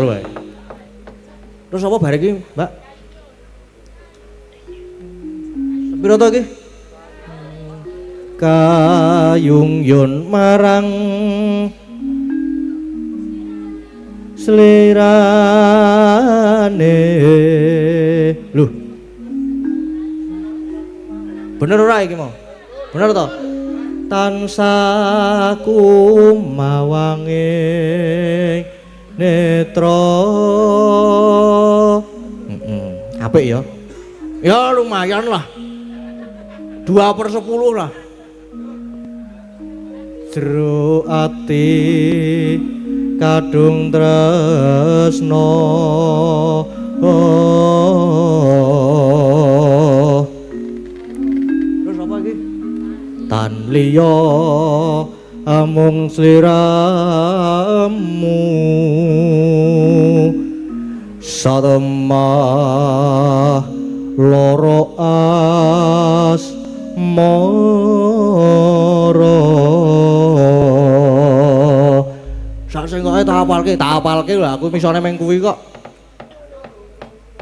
wae. Terus apa bare iki, Mbak? Sepiro to iki? Kayung yun marang selirane. Lho. Bener ora iki mau? Bener to? Tansah kumawange netra. Apik ya? Ya lumayan lah. 2/10 lah. Jero ati kadung tresno. Terus apa iki? Tan liya amung sliramu satemah loro asmara. Sak sing kok tak apalke lho aku misone meng kuwi kok.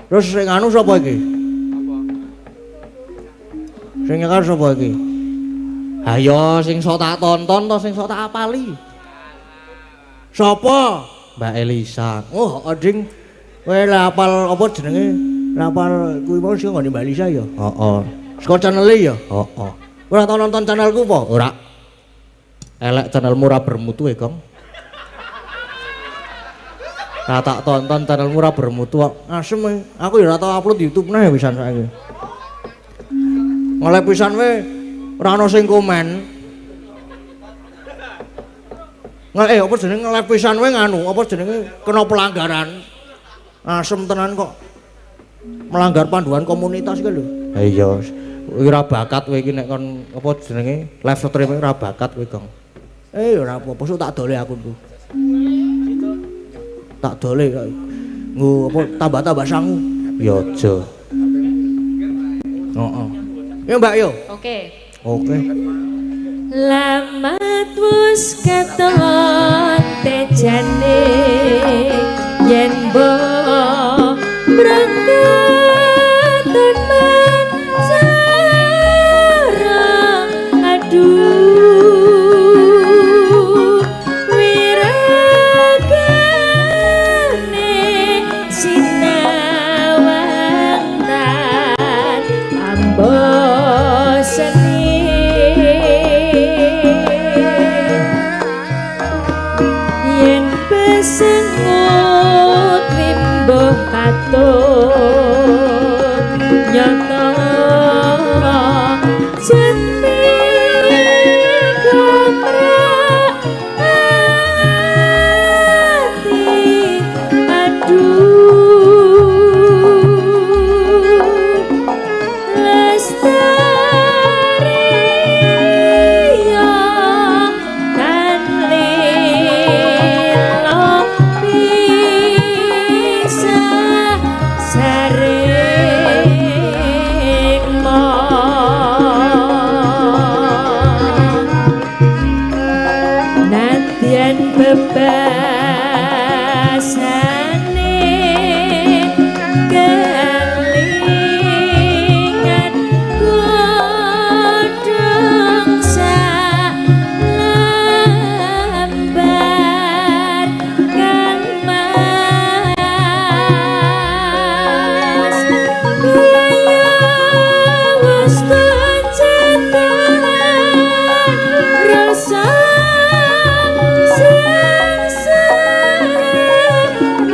Terus sing anu sapa iki? Sing nyekel sapa iki? Ayo sing sok tak tonton to sing sok tak apali. Sapa? Mbak Elisa. Oh, ading kowe lha apal apa jenenge? Lha apal kuwi mau sing ngene Mbak Elisa ya? Heeh. Saka channel ya? Heeh. Ora tau nonton channelku apa? Ora. Elek channelmu ora bermutu Gong. Nah tak tonton channelmu ora bermutu kok. Asem aku ya ora tau upload YouTube neh pisan saiki. Ngoleh pisan we ora ono sing komen. Apa jenenge ngoleh pisan we nganu, apa jenenge kena pelanggaran. Asem tenan kok. Melanggar panduan komunitas iki lho. Ha iya. Ora bakat kowe iki nek kon apa jenenge live stream ora bakat kowe, Gong. Ora apa-apa, sok tak dole aku tuh. Tak dole nggo apa tambah-tambah sangu. Ya aja. Heeh. Ya Mbak yo. Oke. Oke. Lamat wis katon tejane yen mbok berangkat teman sarang aduh wiragane sinawang tan ambosane yen besengut limbuh katut nyoto jeni gomrak ati aduh lestari yo kan lilo bisa saring mo nadyan bebasane kelingan godhong salambar kang mas biaya wis kecetan rasa sengsara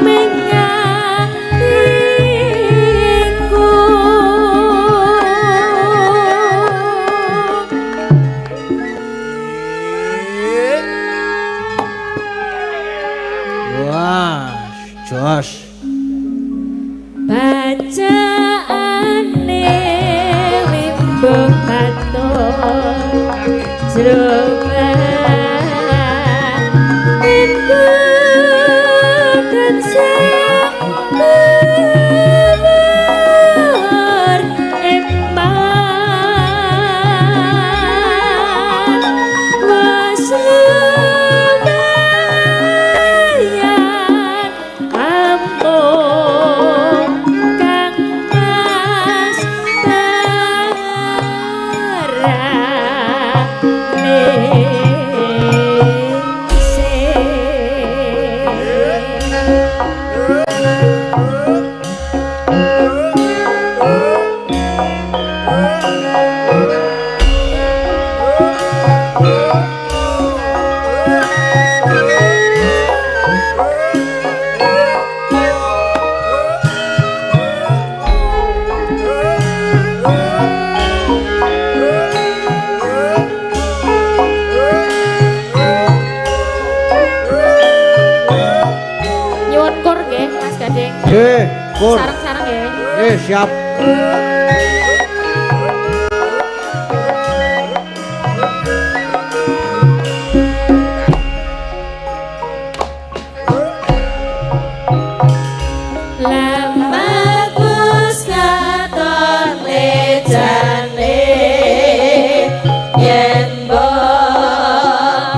mengatiku. Wah, jos. Bacaane limbuh katut jroban iku tansah luhur Nyuwun kur nggih Mas Gading. Kur. Sareng-sareng nggih. Siap. Lamakus katon lejane yen mbok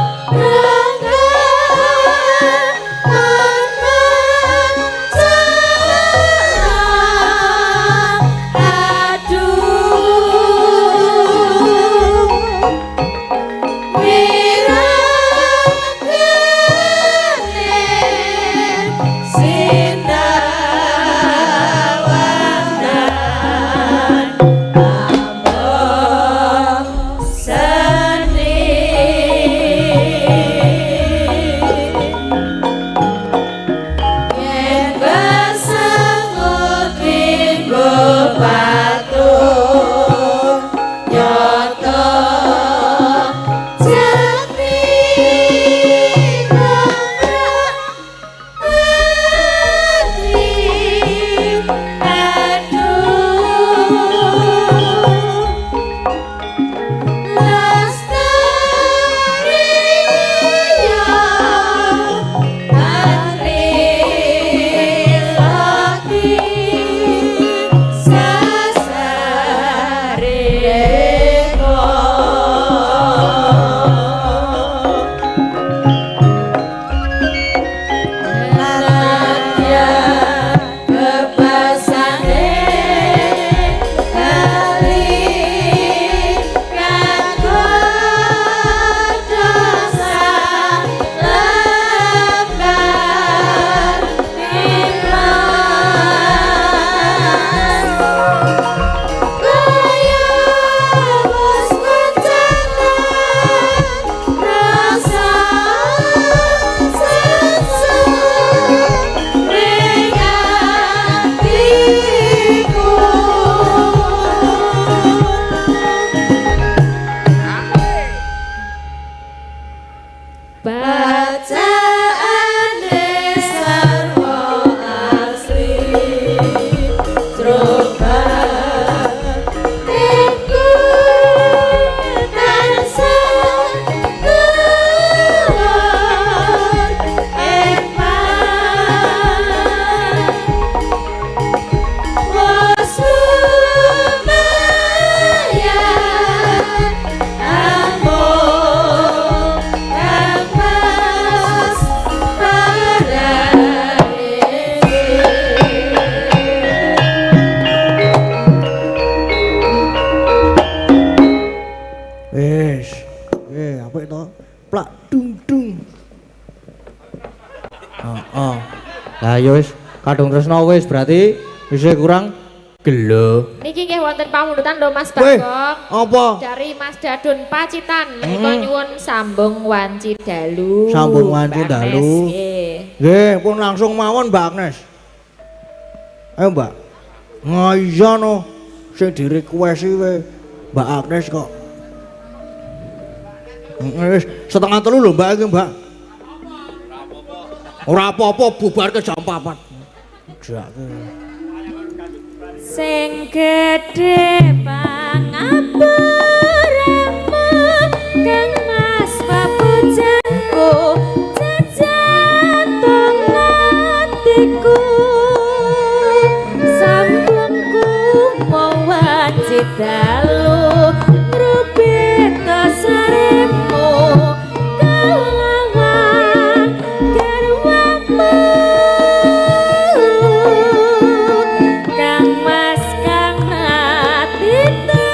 Lah ya wis kadung tresno wis berarti isih kurang gelo. Niki nggih wonten pamundutan lho Mas Weh, Bagong. apa? Dari Mas Dadun Pacitan menika nyuwun sambung wanci dalu. Sambung wanci Mbak dalu. Agnes, nggih. Nggih, pun langsung mawon Mbak Agnes. Ayo Mbak. Ngaya no sing direquesti we Mbak Agnes kok. Wis setengah telu lho Mbak iki Mbak. Ora apa-apa bubar ke jam 4. Jake. Sing gedhe pangapuramu Kang Mas papujanku jajantung atiku sambungku mau wanci dalu ngrubit saremu kelawan garwamu Kang Mas kang atine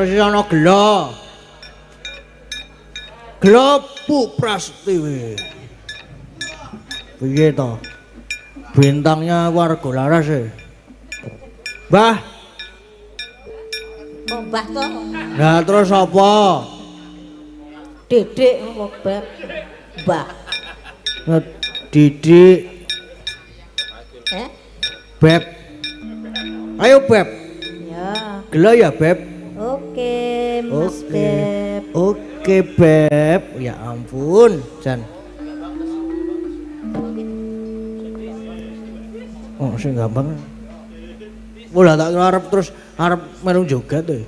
terus ana gelo. Gelo Bu Prastiwi. Piye to? Bintangnya warga laras e. Mbah. Kok mbah to? Lah terus apa? Dedek kok beb. Mbah. Didik. Beb. Ayo Beb. Ya. Gelo ya Beb. Oke, Mas Beb. Oke Beb. Ya ampun, Jan. Oh, sing gampang. Bola tak arep terus arep melu joget tuh.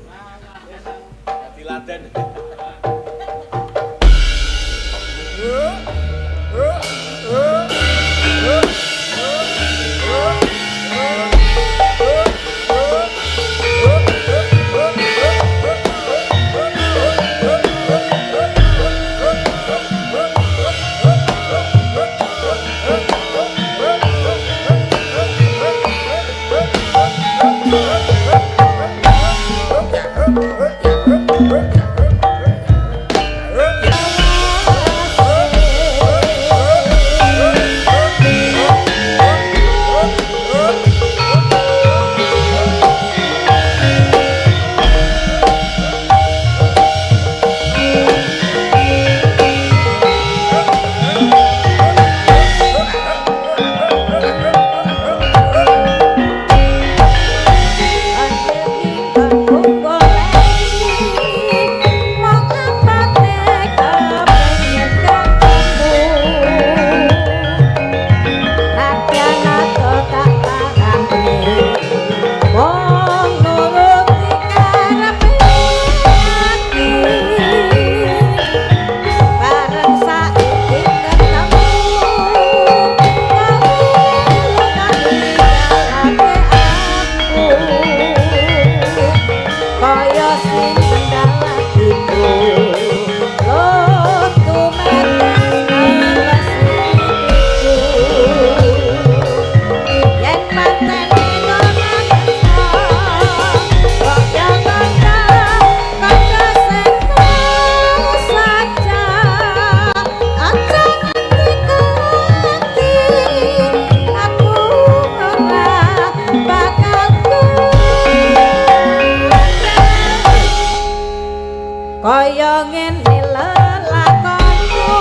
Kaya ngene lelakonku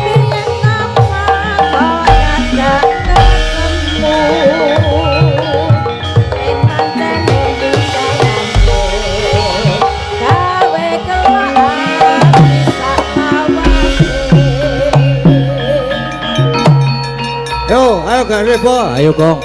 biyen kapan kaya dak ketemu eman tene disayane gawe kelak bisa awake. Yo, ayo gak rebo, ayo Gong.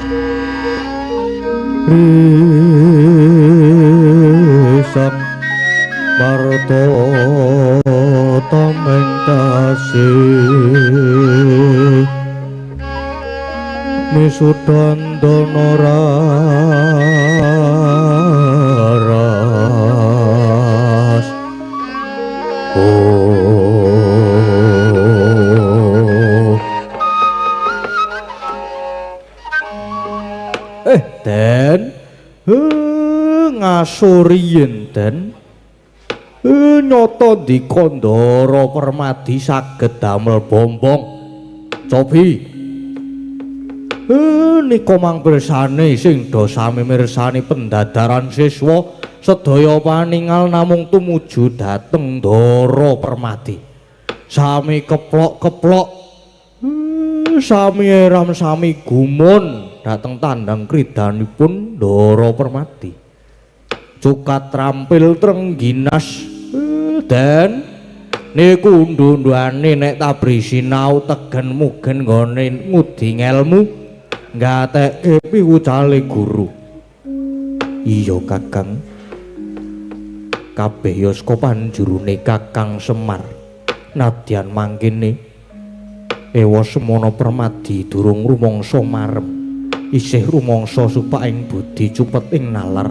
Risang marto tameng tasih misudan donoraras Den ngasuriyen Den nyoto dikandara Permadi saged damel bombong cobi nika mangpirsani sing do sami mirsani pendadaran siswa sedaya paningal namung tumuju dhateng Ndara Permadi sami keplok-keplok sami eram sami gumun dhateng tandang kridanipun Ndara Permadi cukat trampil trengginas den niku ndundane nek tabri sinau tegen mugen nggone ngudi ngelmu ngatekke piwucale guru iya Kakang kabeh yoska panjurune Kakang Semar nadyan mangkene ewa semono Permadi durung rumangsa marem isih rumangsa supaing budi cupet ing nalar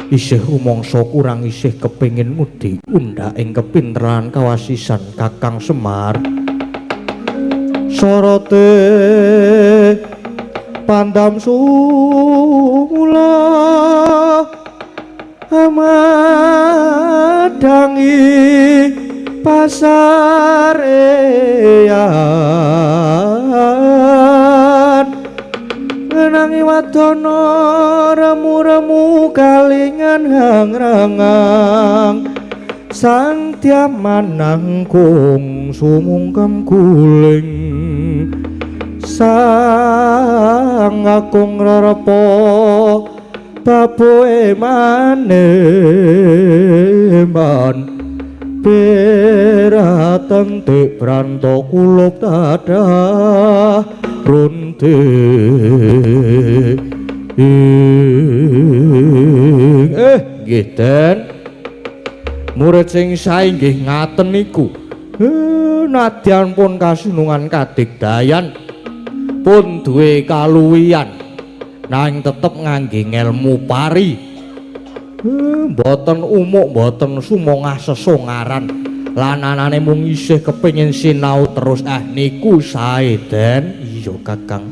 isih rumangsa kurang isih kepingin mudi undhak ing kepinteran kawasisan Kakang Semar sorote pandam sula amadangi pasarean ngenangi wadana remu-remu kalingan hang-rangang sang tiaman nangkung sumungkem guling sang akung rerepa baboe maneman beratan tek branto kulup dadah runting nggih Den murid sing sae nggih ngaten niku nadyan pun kasunungan kadigdayan pun duwe kaluwihan nanging tetep ngangge ngelmu pari mboten umuk mboten sumangah sesongaran lan anane mung isih kepengin sinau terus niku sae Den iya Kakang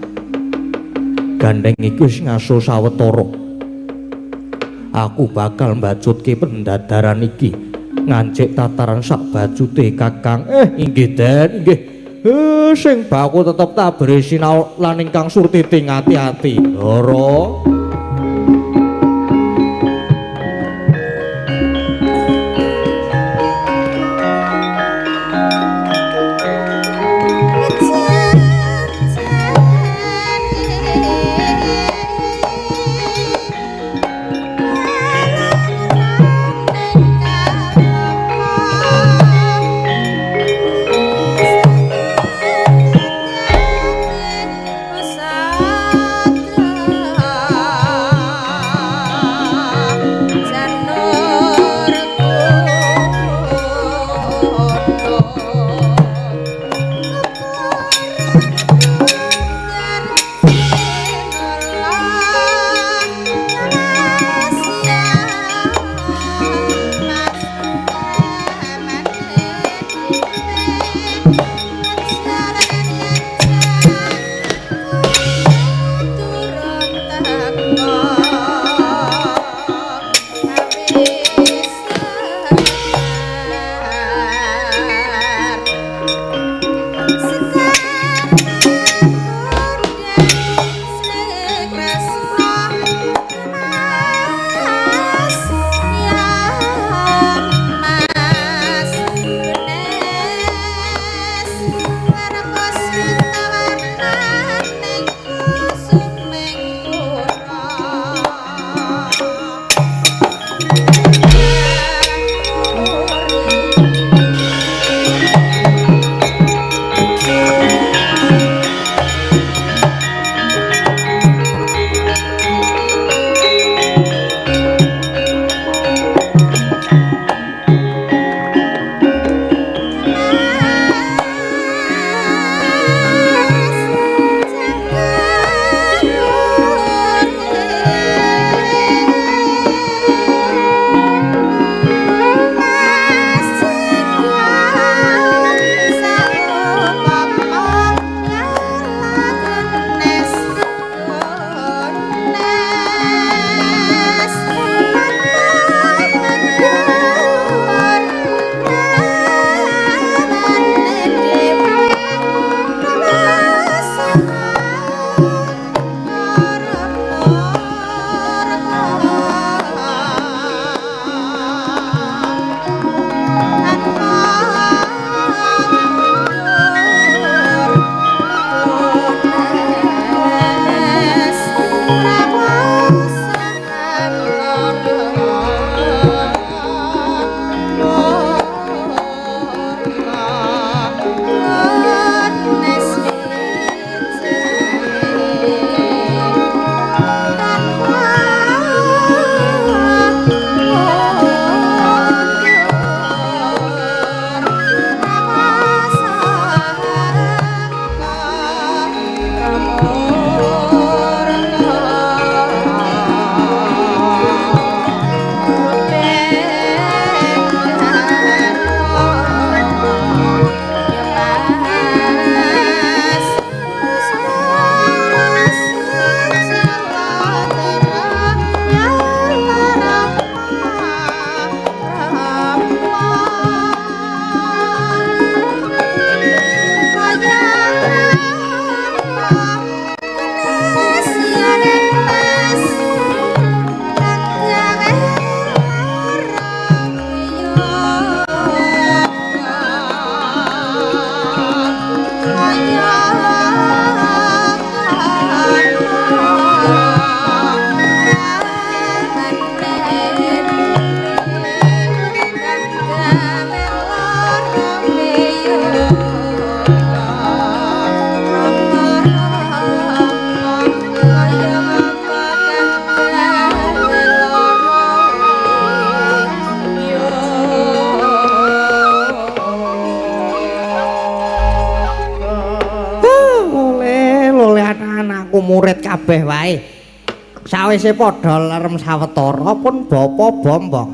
gandeng iku wis ngaso sawetara aku bakal mbajutke pendadaran iki ngancik tataran sak bajute Kakang inggih Den inggih sing baku tetep tabri sinau lan ingkang surtiti ngati-ati Ndara Satria kabeh wae. Sawise padha lerem sawetara pun bapa bombong.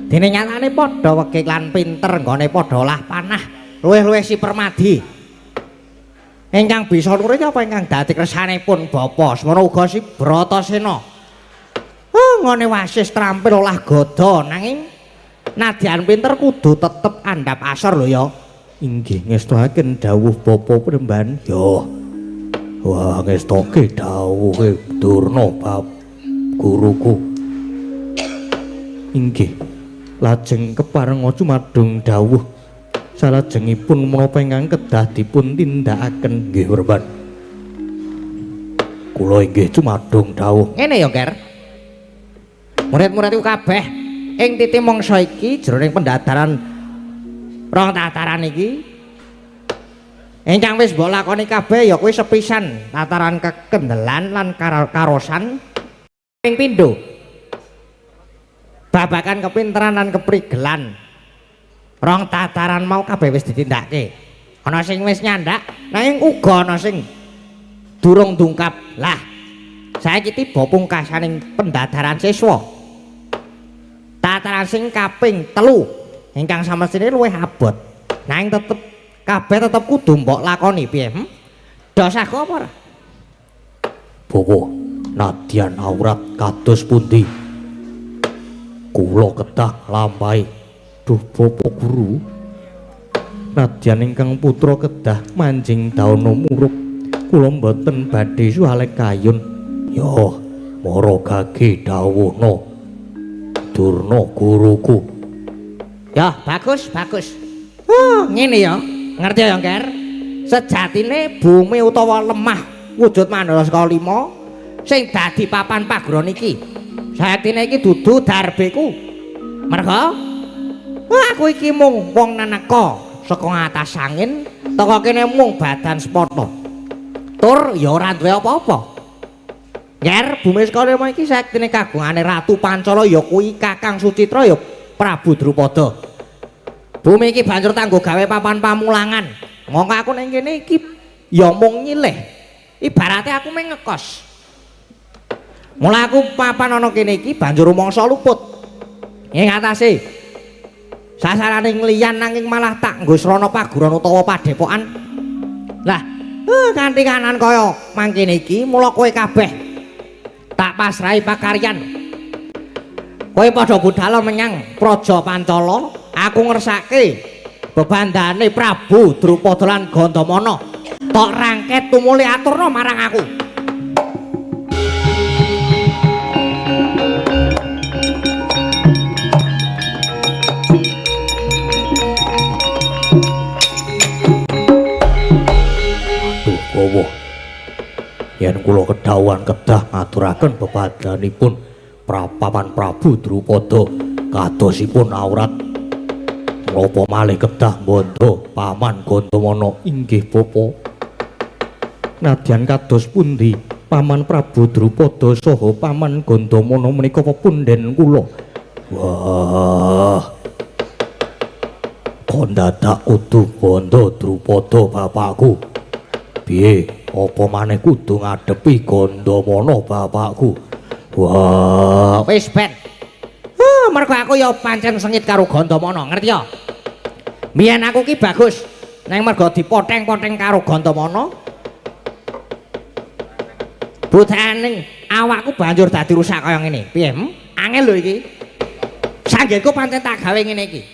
Dene nyatane padha wegik lan pinter nggone padha olah panah, luwih-luwih si Permadi. Ingkang bisa nurit apa ingkang dadi kersanipun bapa, semono uga si Bratasena. Ngone wasis trampil olah gada nanging nadyan pinter kudu tetep andhap asor lho ya. Inggih ngestuhaken dawuh bapa Premban. Yo. Wah ngestoke dawuhe Durna bab guruku. Inggih. Lajeng keparenga cumadung dawuh salajengipun menapa ingkang kedah dipun tindakaken nggih Premban. Kula inggih cumadung dawuh. Ngene ya, Nger. Murid-muridku kabeh ing titi mangsa iki jroning pendadaran rong tataran iki ingkang wis mbok lakoni kabeh ya kuwi sepisan tataran kekendelan lan karosan ping pindho babagan kepinteran lan keprigelan rong tataran mau kabeh wis ditindakake ana sing wis nyandak nanging uga ana sing durung dungkap lah saiki tiba pungkasaning pendadaran siswa tataran sing kaping 3 ingkang samestine luwih abot nanging tetep kabeh tetep kudu mbok lakoni piye dosah apa ora Bowo nadyan aurat kados pundi kula kedah lampahi duh Bapak Guru nadyan ingkang putra kedah manjing daana muruk kula mboten badhe sualek kayun yo mara gage dawuhna Durna guruku. Ya, bagus. Ngene ya. Ngerti ya, Nger? Sejatine bumi utawa lemah wujud Mandala Saka 5 sing dadi papan pagron iki. Sajatine iki dudu darbeku. Merga aku iki mung wong naneka saka atas angin, teko kene mung badan sepata. Tur ya ora duwe apa-apa. Nger bumi Saka 5 iki saktine kagungane Ratu Pancala ya kuwi Kakang Sucitra ya Prabu Drupada. Bumi iki banjur tanggo gawe papan pamulangan. Mongko aku ning kene iki ya mung nyilih. Ibarate aku mung ngekos. Mula aku papan ana kene iki banjur rumangsa luput. Ing atase sasarane ngliyan nanging malah tak nggo srana paguron utawa padepokan. Lah, kanthi kanan kaya mangkene iki mula kowe kabeh tak pasrahi pakaryan. Kowe padha budhal menyang Praja Pancala, aku ngersake bebandane Prabu Drupada lan Gandamana. Tok rangket tumuli aturna marang aku. Aduh, Bowo. Yen kula kedhawan kedah ngaturaken bebadanipun Paman Prabu Drupada kadosipun aurat menapa malih kedah bondo Paman Gandamana inggih Bapa. Nadyan kados pundi Paman Prabu Drupada saha Paman Gandamana menika pepunden kula. Wah. Kondadak kudu bondo Drupada bapakku. Piye? Apa maneh kudu ngadepi Gandamana bapakku. Wah, wis ben. Mergo aku ya pancen sengit karo Gandamana, ngerti ya? Biyen aku ki bagus, nang mergo dipoteng-poteng karo Gandamana. Budhaning awakku banjur dadi rusak kaya ngene. Piye? Angel lho iki. Sanggenku pancen tak gawe ngene iki.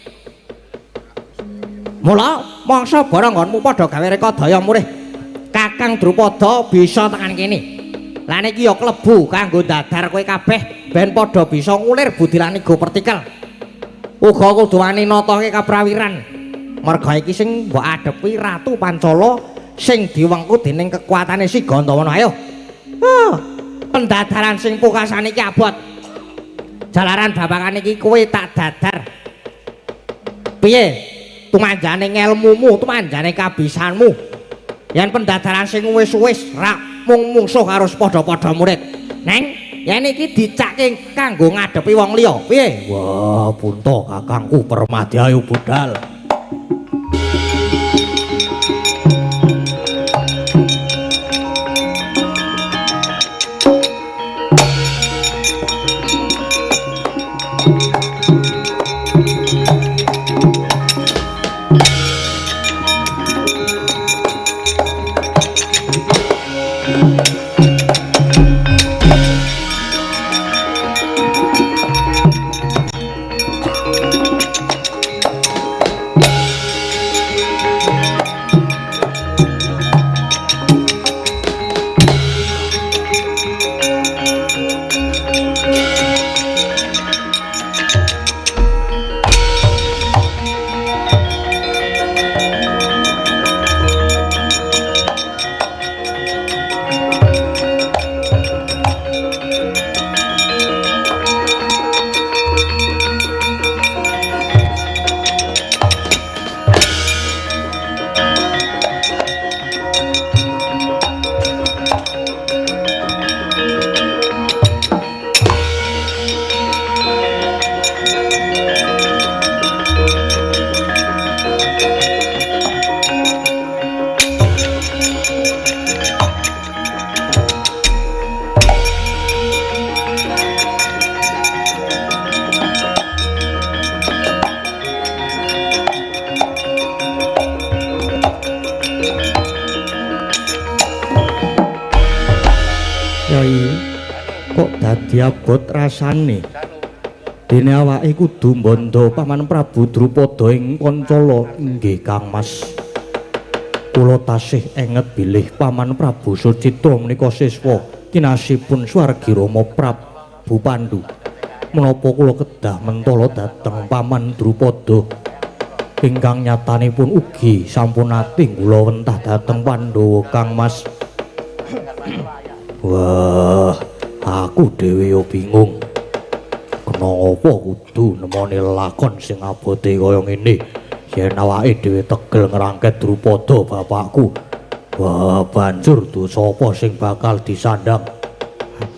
Mula mangsa baranggonmu padha gawe reka daya murih. Kakang Drupada bisa tekan kene. Lah niki ya klebu kanggo dadar kowe kabeh ben padha bisa ngulir budi lan ego pertikel. Uga kudu wani natake kaprawiran. Merga iki sing mbok adepi Ratu Pancala sing diwengku dening kekuatane si Gandamana. Ayo. Pendadaran sing pungkasan iki abot. Jalaran babakan iki kowe tak dadar. Piye? Tumanjane ngelmumu, tumanjane kabisanmu. Yen pendadaran sing wis-wis rak mung mungsuh karo padha-padha murid. Neng, yen iki dicake kanggo ngadepi wong liya. Piye? Wah, punta kakangku Permadi ayo budal. Kok dadi abot rasane dene awake kudu mbondo Paman Prabu Drupada ing Pancala. Nggih Kang Mas, kula tasih enget bilih Paman Prabu Sucitra menika siswa kinasipun Swargi Rama Prabu Pandhu. Menapa kula kedah mentala dhateng Paman Drupada ingkang nyatanipun ugi sampun ati kula wentah dhateng Pandhawa Kang Mas. Wah, aku dhewe yo bingung. Kenapa kudu nemoni lakon sing abote kaya ngene? Yen awake dhewe tegel ngrangket Drupada bapakku. Wah, banjur dosa apa sing bakal disandang?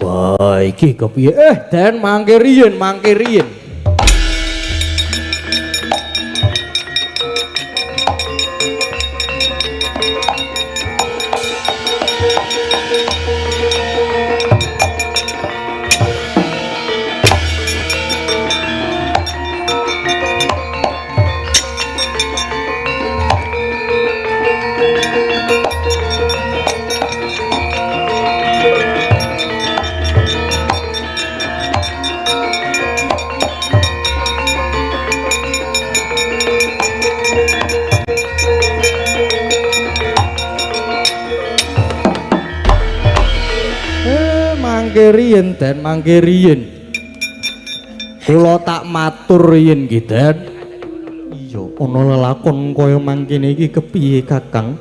Wah, iki kepiye? Den mangke riyen, mangke riyen. Riyen Den mangke riyen kula tak matur riyen nggih Den. Iya ana lelakon kaya mangkene iki kepiye Kakang?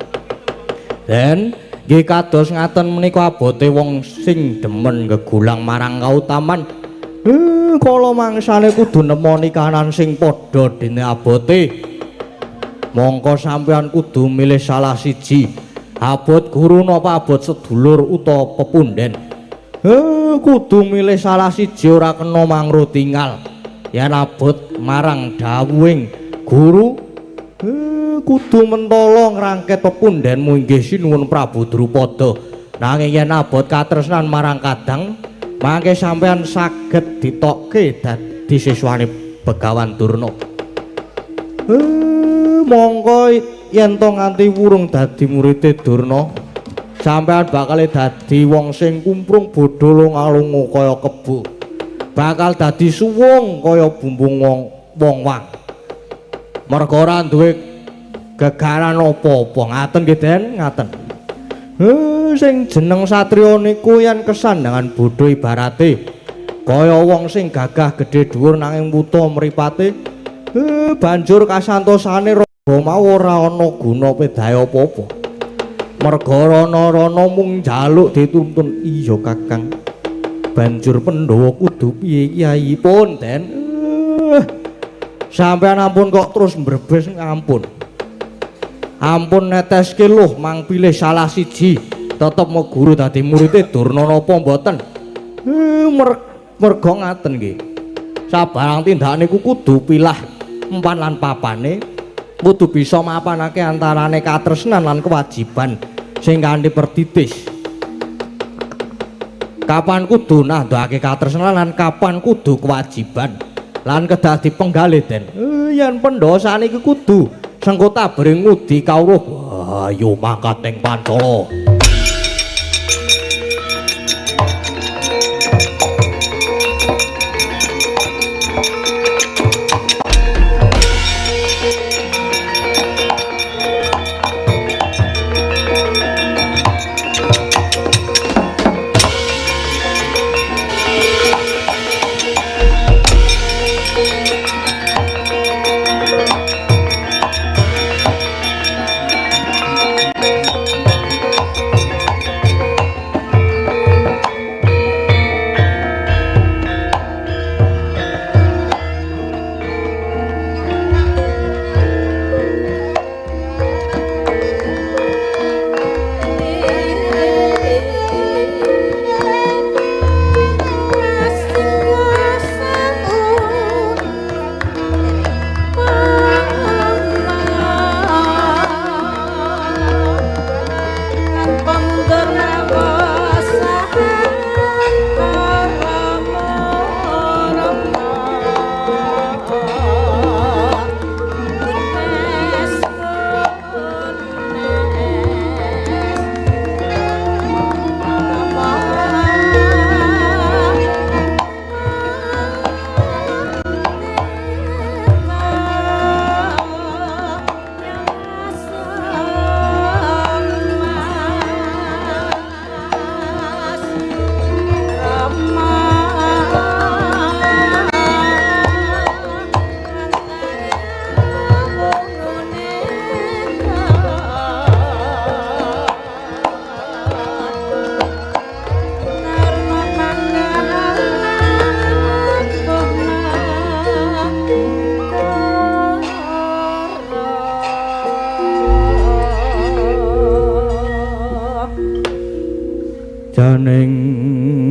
Den nggih kados ngaten menika abote wong sing demen gegulang marang kautaman. Kala mangsane kudu nemoni kanan sing padha dene abote. Mongko sampean kudu milih salah siji, abot guru napa abot sedulur utawa pepunden. Kudu milih salah siji, ora kena mangro tinggal. Yen abot marang dawuhing guru, kudu mentala ngrangket pepundenmu inggih sinuwun Prabu Drupada. Nanging yen abot katresnan marang kadang, mangke sampean saged ditokke dadi siswane Begawan Durna. Monggo yen to nganti wurung dadi murid Durna, sampean bakal dadi wong sing kumprung bodho lunga-lunga kaya kebo. Bakal dadi suwung kaya bumbung wong wang. Merga ora duwe gegaran apa-apa. Ngaten nggih Den, ngaten. Sing jeneng satriya niku yen kesandangan bodho ibarate kaya wong sing gagah gedhe dhuwur nanging wuta mripate. Banjur kasantosane raga mau ora ana guna pedahe apa-apa. Merga rana-rana mung njaluk dituntun. Iya Kakang. Banjur Pandhawa kudu piye Kyai pun Den? Sampeyan ampun kok terus mbrebes ngampun. Ampun neteske luh mang pilih salah siji. Tetep mau guru dadi murid Durna napa mboten? Merga ngaten nggih. Sabarang tindakane kudu pilah empan lan papane. Kudu bisa mapanake antarane katresnan lan kewajiban sing kanthi pertitis. Kapan kudu nandhakake katresnan lan kapan kudu kewajiban. lan kedah dipenggalih Den. Yen pendosane iki kudu sengko tabring ngudi kawruh. Ayo mangkat ning Pancala.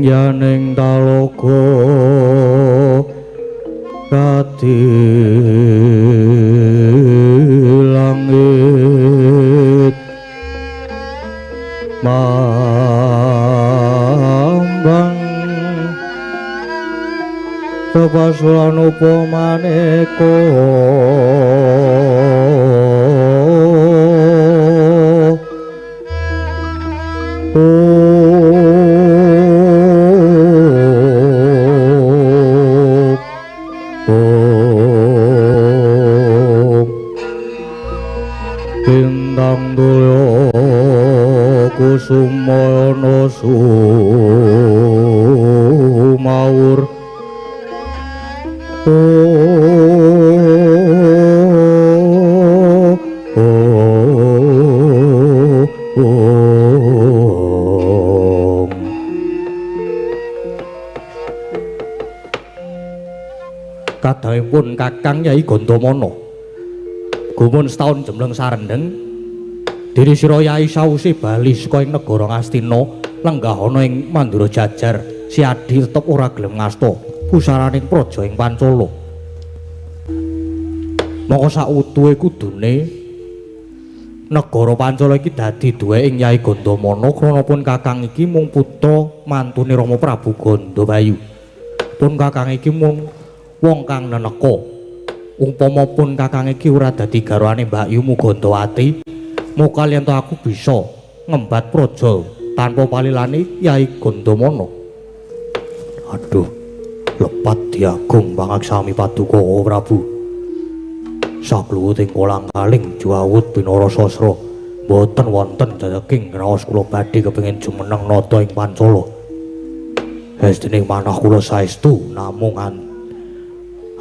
Yaning talaga radi langit mambang pepasulan upamaneka bintang daya kusumana sumawur kadhaipun Kakang Yai Gandamana gumun setahun jemleng sarendeng diri sira Yai sawise bali saka ing negara Ngastina lenggah ana ing Mandura Jajar si Adi tetep ora gelem ngasta pusaraning praja ing Pancala maka sautuhe kudune negara Pancala iki dadi duweking Yai Gandamana krana pun Kakang iki mung putra mantune Rama Prabu Gandawayu pun Kakang iki mung wong kang neneka umpama pun Kakang iki ora dadi garwane Mbakyumu Gandawati muga yen aku bisa ngembat praja tanpa palilane Yai Gandamana. Aduh lepat diagung pangaksami paduka Prabu sakluwuting kolang-kaling juawut binara sastra boten wonten jajaking raos kula badhe kepengin jumeneng nata ing Pancala hestining manah kula saestu namung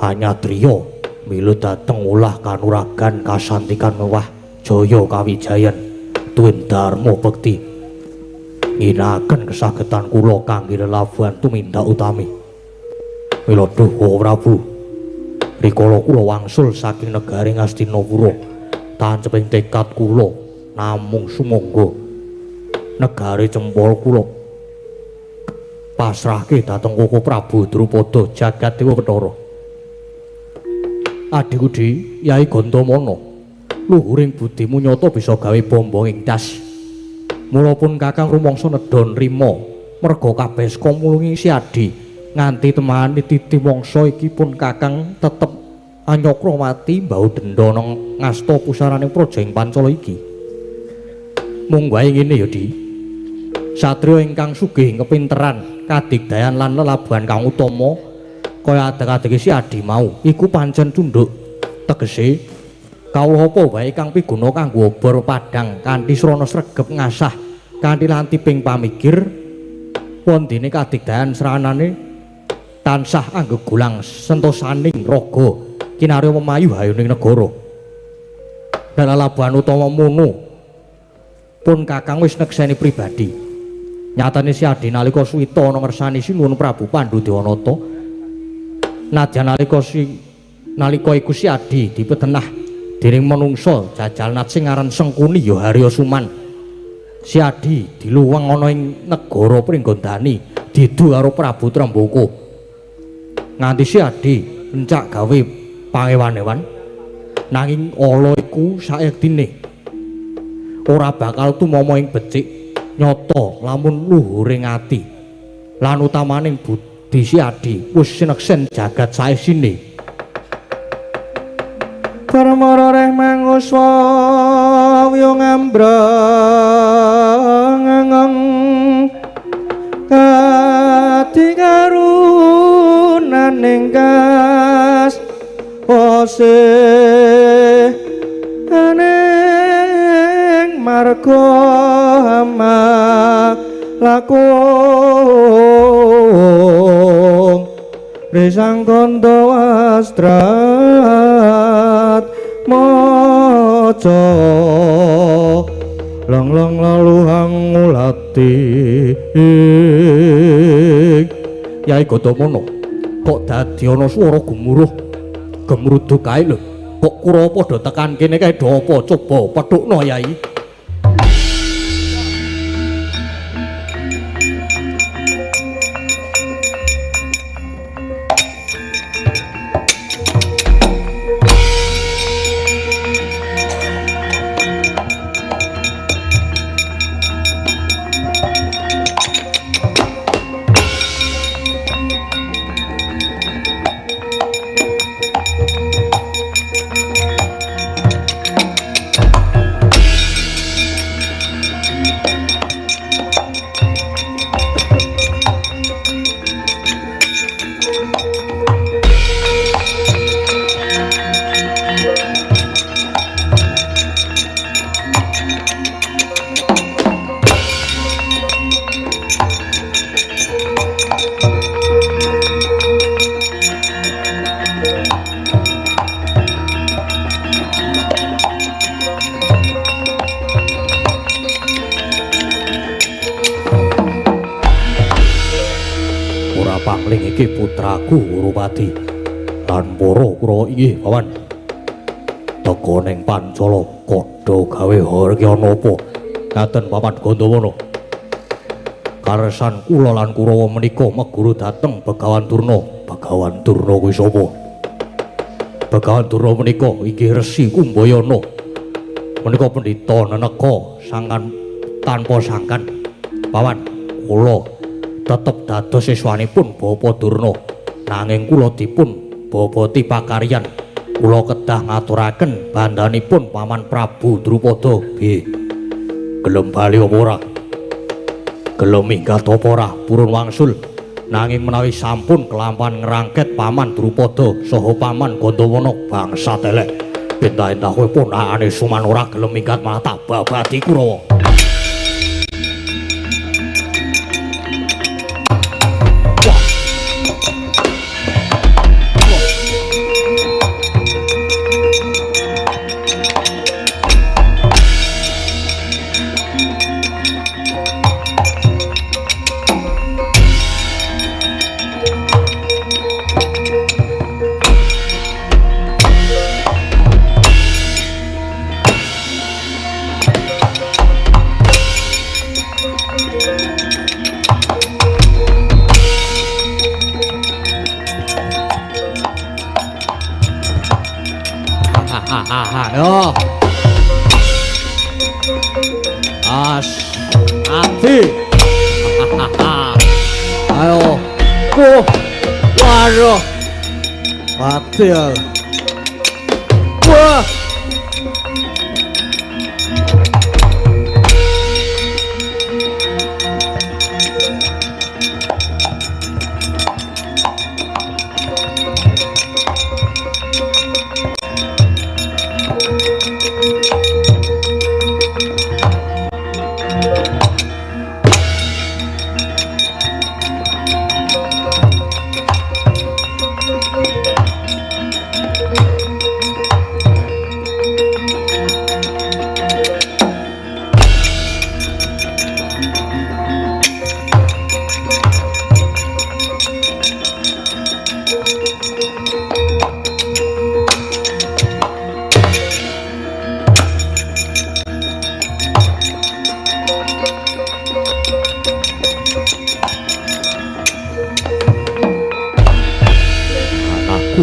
hanya trio milu dateng ulah kanuragan kasantikan mewah jaya kawijayan tuwin dharma bekti nginaken kesagetan kula kangge lelabuhan tumindak utami mila duh Prabu rikala kula wangsul saking negari Ngastinapura tanceping tekad kula namung sumangga negari Cempol kula pasrahke dhateng Koko Prabu Drupada jagat Dewa Bathara Adiku Di Yai Gandamana luhuring budimu nyata bisa gawe bombong ing tas mula pun Kakang rumangsa nedha nrima merga kabeh saka mulungi si Adi nganti temani titi mangsa iki pun Kakang tetep anyokro mati mbau denda nang ngasta pusaraning Praja ing Pancala iki. Mung wae ngene ya, Di. Satriya ingkang sugih kepinteran, kadigdayan lan lelabuhan kang utama kaya adeg-adege si Adi mau iku pancen tunduk. Tegese kawula apa wae kang piguna kanggo obor padhang kanthi srana sregep ngasah kanthi lantiping pamikir wondene kadigdayan sranane tansah anggegulang sentosaning raga kinarya memayu hayuning negara. Dalam labuhan utama mono pun Kakang wis nekseni pribadi. Nyatane si Adi nalika suwita ana ngersani Sinuwun Prabu Pandhudewanata. Nadyan nalika iku si Adi dipetenah dening manungsa jajalnat sing aran Sengkuni ya Harya Suman. Si Adi diluweng ana ing negara Pringgondani didu karo Prabu Tremboko. Nganti si Adi encak gawe pangewan-ewan nanging ala iku saektine ora bakal tumama ing becik nyata lamun luhuring ati lan utamaning budi si Adi wis sineksen jagat saesine. Parmara reh manguswa wiyo ngambrang kati karunaning kas ose aneng marga lakung risang kondo wastrat moco lang laluhang ngulati Yai Godamono kok dadi ana swara gemuruh gemrudu kae lho kok kura padha tekan kene kae do apa coba petukno Yai. Putraku Urupati lan para Kurawa inggih Pawan teka ning Pancala kodha gawe harya napa ngaten Paman Gandawana karesan kula lan Kurawa menika meguru dhateng Begawan Durna. Begawan Durna kuwi sapa? Begawan Durna menika inggih Resi Kumbayana menika pendhita neneka sangan tanpa sangkan Pawan kula tetep dados siswanipun Bapa Durna nanging kula dipun boboti pakaryan kula kedah ngaturaken bandhanipun Paman Prabu Drupada nggih gelem bali apa ora gelem minggat apa ora purun wangsul nanging menawi sampun kelampahan ngrangket Paman Drupada saha Paman Gandawana bangsat elek bentah-entah kowe ponakane Suman ora gelem minggat malah tak babadi Kurawa. Ayo Adi ayo Waduh. Mati ya. Wah.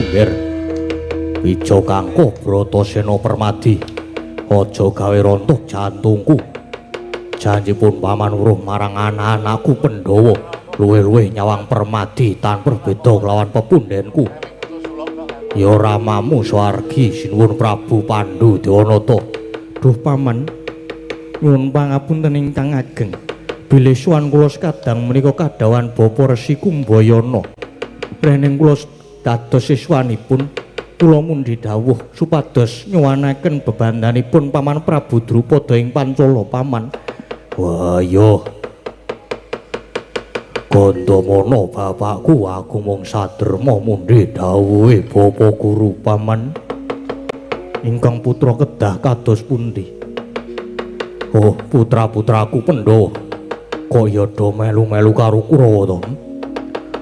Ger Wijo Kangko Bratasena Permadi aja gawe rontok jantungku. Janjipun paman weruh marang anak-anakku Pandhawa luwih-luwih nyawang Permadi tanpa beda kelawan pepundhenku. Ya ramamu swargi sinuwun Prabu Pandhu Dewanata. Duh paman nyuwun pangapunten ingkang ageng. Bilih suwan kula sekadang menika kadawan Bapa Resi Kumbayana. Rening kula dados siswanipun kula mundhi dawuh supados nyuwanaken bebandanipun Paman Prabu Drupada ing Pancala paman. Wah ya Gandamana bapakku, aku mung saderma mundhi dawuhe Bapa Guru paman. Ingkang putra kedah kados pundi? Oh, putra-putraku Pandhawa kok ya do melu-melu karo Kurawa to?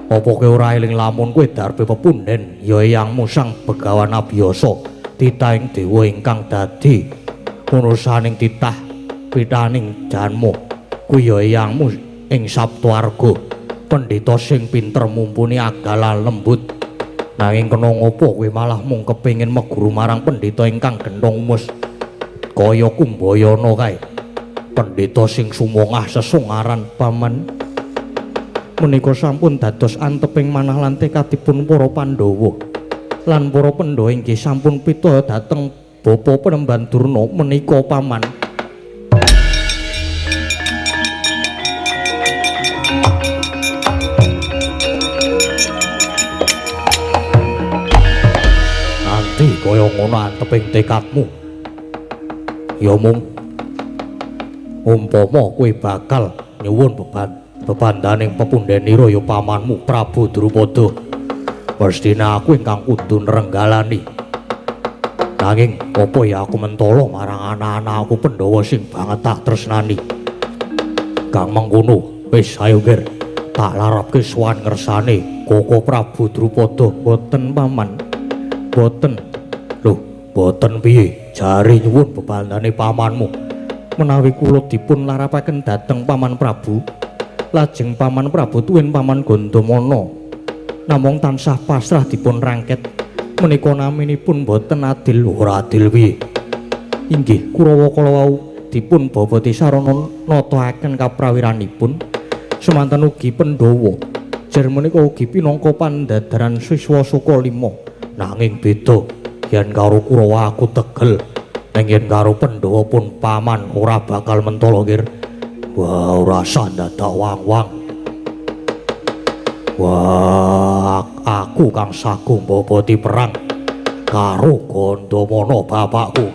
Apa kowe ora eling lamun kowe darbe pepundhen ya eyangmu Sang Begawan Abiyasa titahing dewa ingkang dadi urusaning titah pitaning janmu kuwi ya eyangmu ing Saptawarga pendhita sing pinter mumpuni agalan lembut. Nanging kena ngopo kowe malah mung kepengin meguru marang pendhita ingkang gendhong mus kaya Kumbayana kae, pendhita sing sumongah sesungaran paman. Menika sampun dados anteping manah lan tekadipun para Pandhawa lan para Pandhawa inggih sampun pita dhateng Bapa Penemban Durna menika paman. Nanti kaya ngono anteping tekadmu ya mung umpama kowe bakal nyuwun bebandaning pepundhenira ya pamanmu Prabu Drupada. Mestine aku ingkang kudu nrenggalani. Nanging apa ya aku mentala marang anak-anakku Pandhawa sing banget tak tresnani. Kang mengkono wis ayo ger tak larapke sowan ngersane Koko Prabu Drupada. Boten paman. Boten. Lho, boten piye? Jari nyuwun bebandane pamanmu menawi kula dipun larapaken dhateng Paman Prabu. Lajeng Paman Prabu tuwin Paman Gandamana namung tansah pasrah dipun rangket menika naminipun boten adil. Ora adil piye? Inggih Kurawa kala wau dipun boboti sarana natahaken kaprawiranipun semanten ugi Pandhawa jar menika ugi pinangka pandadaran siswa saka 5. Nanging beda yen karo Kurawa aku tegel, ning yen karo Pandhawa pun paman ora bakal mentala kir. Wah, ora sandadak wang-wang. Wah, aku kang sagung boboti perang karo Gandamana bapakku.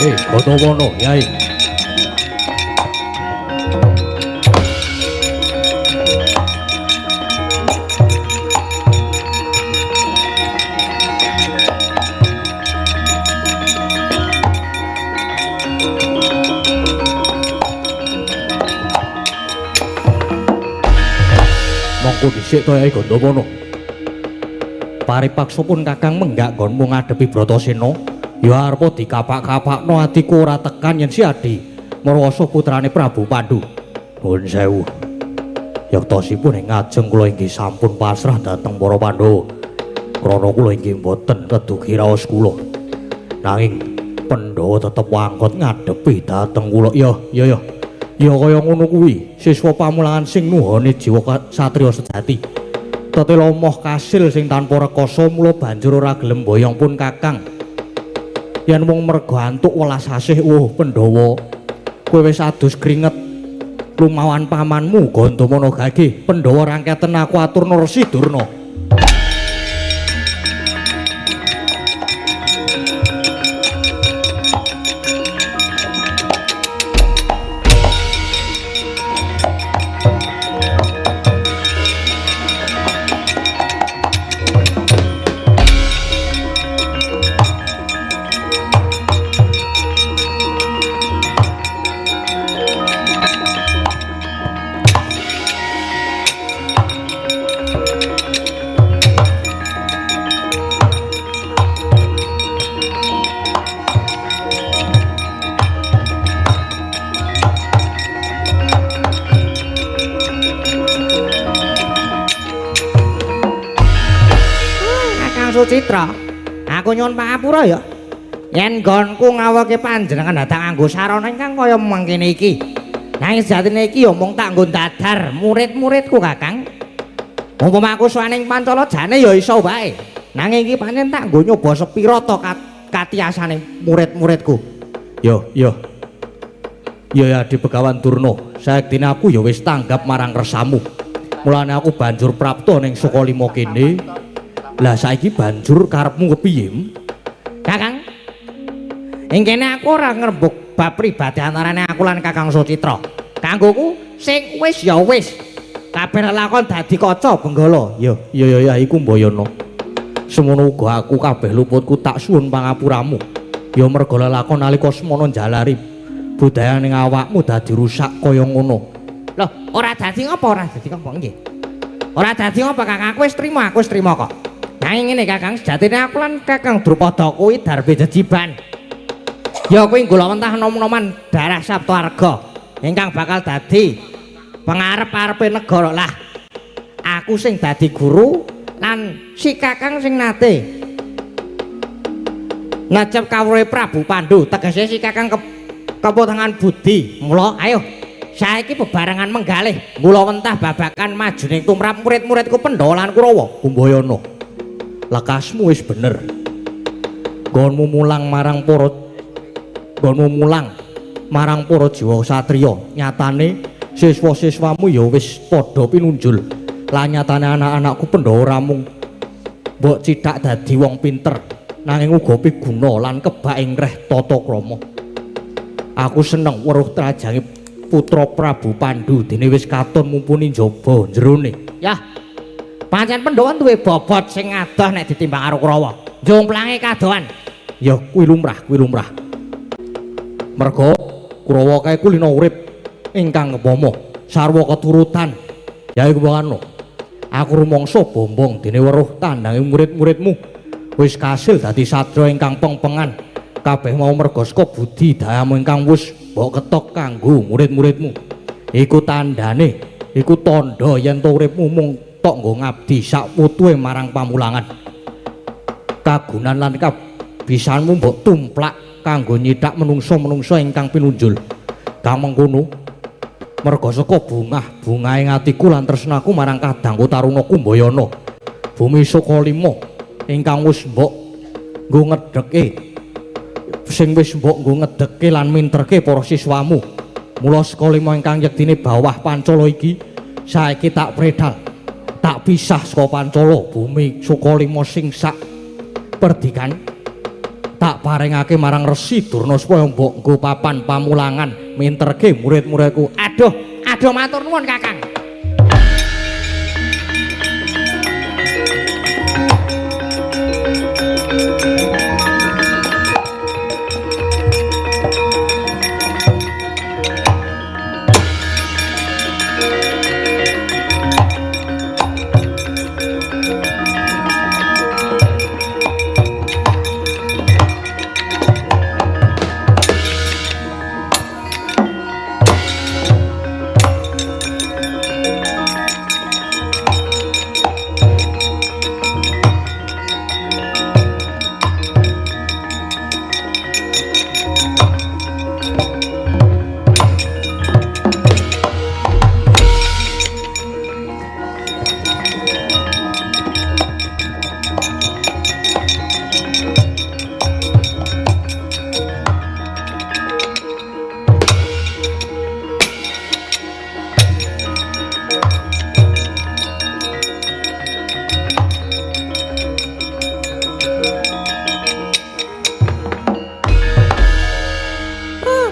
Gotowono Yai. Monggo dhisik to Yai Gotowono. Paripaksa pun Kakang menggak gonmu ngadepi Bratasena. Ya arep dikapak-kapakno atiku ora tekan yen si Adi Marwasa putrane Prabu Pandhu. Nuwun sewu. Yaktosipun ing ngajeng kula inggih sampun pasrah dhateng para Pandhawa. Krana kula inggih boten kedugi raos kula. Nanging Pandhawa tetep wangkot ngadepi dhateng kula. Ya kaya ngono kuwi. Siswa pamulangan sing nuhone jiwa satriya sejati. Tetela moh kasil sing tanpa rekoso mula banjur ora gelem boyong pun Kakang. Yen mung mergo antuk welas asih Pandhawa kowe wis adus kringet lumawan pamanmu Gandamana Gagih. Pandhawa rangketen aku aturna Resi Durna. Sucitra, aku nyuwun pangapura ya. Yen nggonku ngawake panjenengan datang nganggo sarana ingkang kaya mangkene iki. Nanging sejatine iki ya mung tak nggo dadar murid-muridku Kakang. Umpama aku suwaning Pancala jane ya iso wae. Nanging iki pancen tak nggo nyoba sepira to katiasane murid-muridku. Ya Adi Begawan Durna, saektine aku ya wis tanggap marang kersamu. Mulane aku banjur prapta ning Sukalima kene. Lah saiki banjur karepmu kepiye? Kakang. Ing kene aku ora ngrembug bab pribadi antarane aku lan Kakang Sucitra. Kanggoku sing wis ya wis. Kabeh lakon dadi kaca benggala. Ya iku mbayana. Semono uga aku kabeh luputku tak suwun pangapuramu. Ya merga lakon nalika semana jalari budaya ning awakmu dadi rusak kaya ngono. Loh, ora dadi ngapa nggih? Ora dadi ngapa Kakang? Aku wis trima kok. Nanging ngene Kakang, sejatine aku lan Kakang Drupada kuwi darbe jejiban. Ya kuwi nggolawentah nom-noman darah Saptaarga ingkang bakal dadi pangarep-arepe negara. Lah, aku sing dadi guru lan si Kakang sing nate ngajab kawruhe Prabu Pandhu, tegese si Kakang keputangan budi. Mula ayo saiki bebarengan menggalih nggolawentah babakan majuning tumrap murid-muridku Pandhawa lan Kurawa. Kumbayana. Lakasmu wis bener. Nggonmu mulang marang para jiwa satriya. Nyatane siswa-siswamu ya wis padha pinunjul. Lah nyatane anak-anakku Pandhawa ramung mbok cithak dadi wong pinter, nanging uga piguna lan kebak ing reh tata krama. Aku seneng weruh trajange putra Prabu Pandhu dene wis katon mumpuni njaba jerone. Yah. Pancen Pandhawa duwe bobot sing adoh nek ditimbang karo Kurawa. Jomplange kadohan. Ya kuwi lumrah. Merga Kurawa kae kulina urip ingkang ngepama sarwa keturutan. Ya iku ngono. Aku rumangsa bombong dene weruh tandange murid-muridmu wis kasil dadi sadra ingkang pengpengan. Kabeh mau merga saka budidayamu ingkang wis mbok ketok kanggo murid-muridmu. Iku tandane, iku tandha yen to uripmu mung tok nggo ngabdi sak putuhe marang pamulangan. Kagunan lan kabisanmu mbok tumplak kanggo nyithak menungso-menungso ingkang pinunjul. Kang mengkono merga saka bungahe atiku lan tresnaku marang kadangku Taruna Kumbayana. Bumi Sukalima ingkang wis mbok nggo ngedheke lan minterke para siswamu. Mula Sukalima ingkang yektine bawah Pancala iki saiki tak predal. Tak pisah saka Pancala, bumi Sukalima sing sak perdikan tak parengake marang Resi Durna supaya mbok nggo papan pamulangan minterke murid-muridku. Aduh matur nuwun Kakang.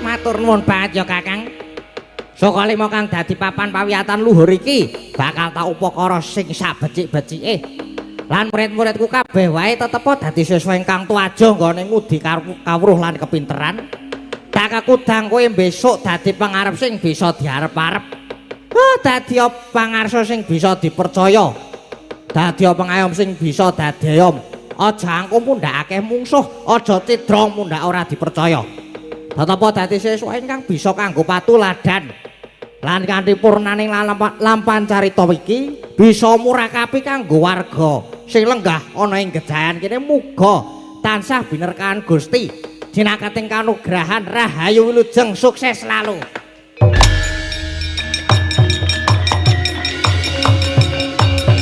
Matur nuwun banget ya Kakang. Saka lima kang dadi papan pawiyatan luhur iki bakal tak upakara sing sabecik-becike. Lan murid-muridku kabeh wae tetep dadi siswa ingkang tuaja nggone ngudi kawruh lan kepinteran. Tak kakudang kowe besok dadi pangarep sing bisa diarep-arep. Dadi pangarsa sing bisa dipercaya. Dadi pengayom sing bisa dadeyom. Aja angkum mundhak akeh mungsuh, aja cidra mundhak ora dipercaya. Tetep dadi siswa ingkang bisa kanggo patuladan. Lan kanthi purnaning lampahan carita iki bisa murakapi kanggo warga sing lenggah ana ing gejayan kene muga tansah binerkahan Gusti. Jinakating kanugrahan rahayu wilujeng sukses selalu.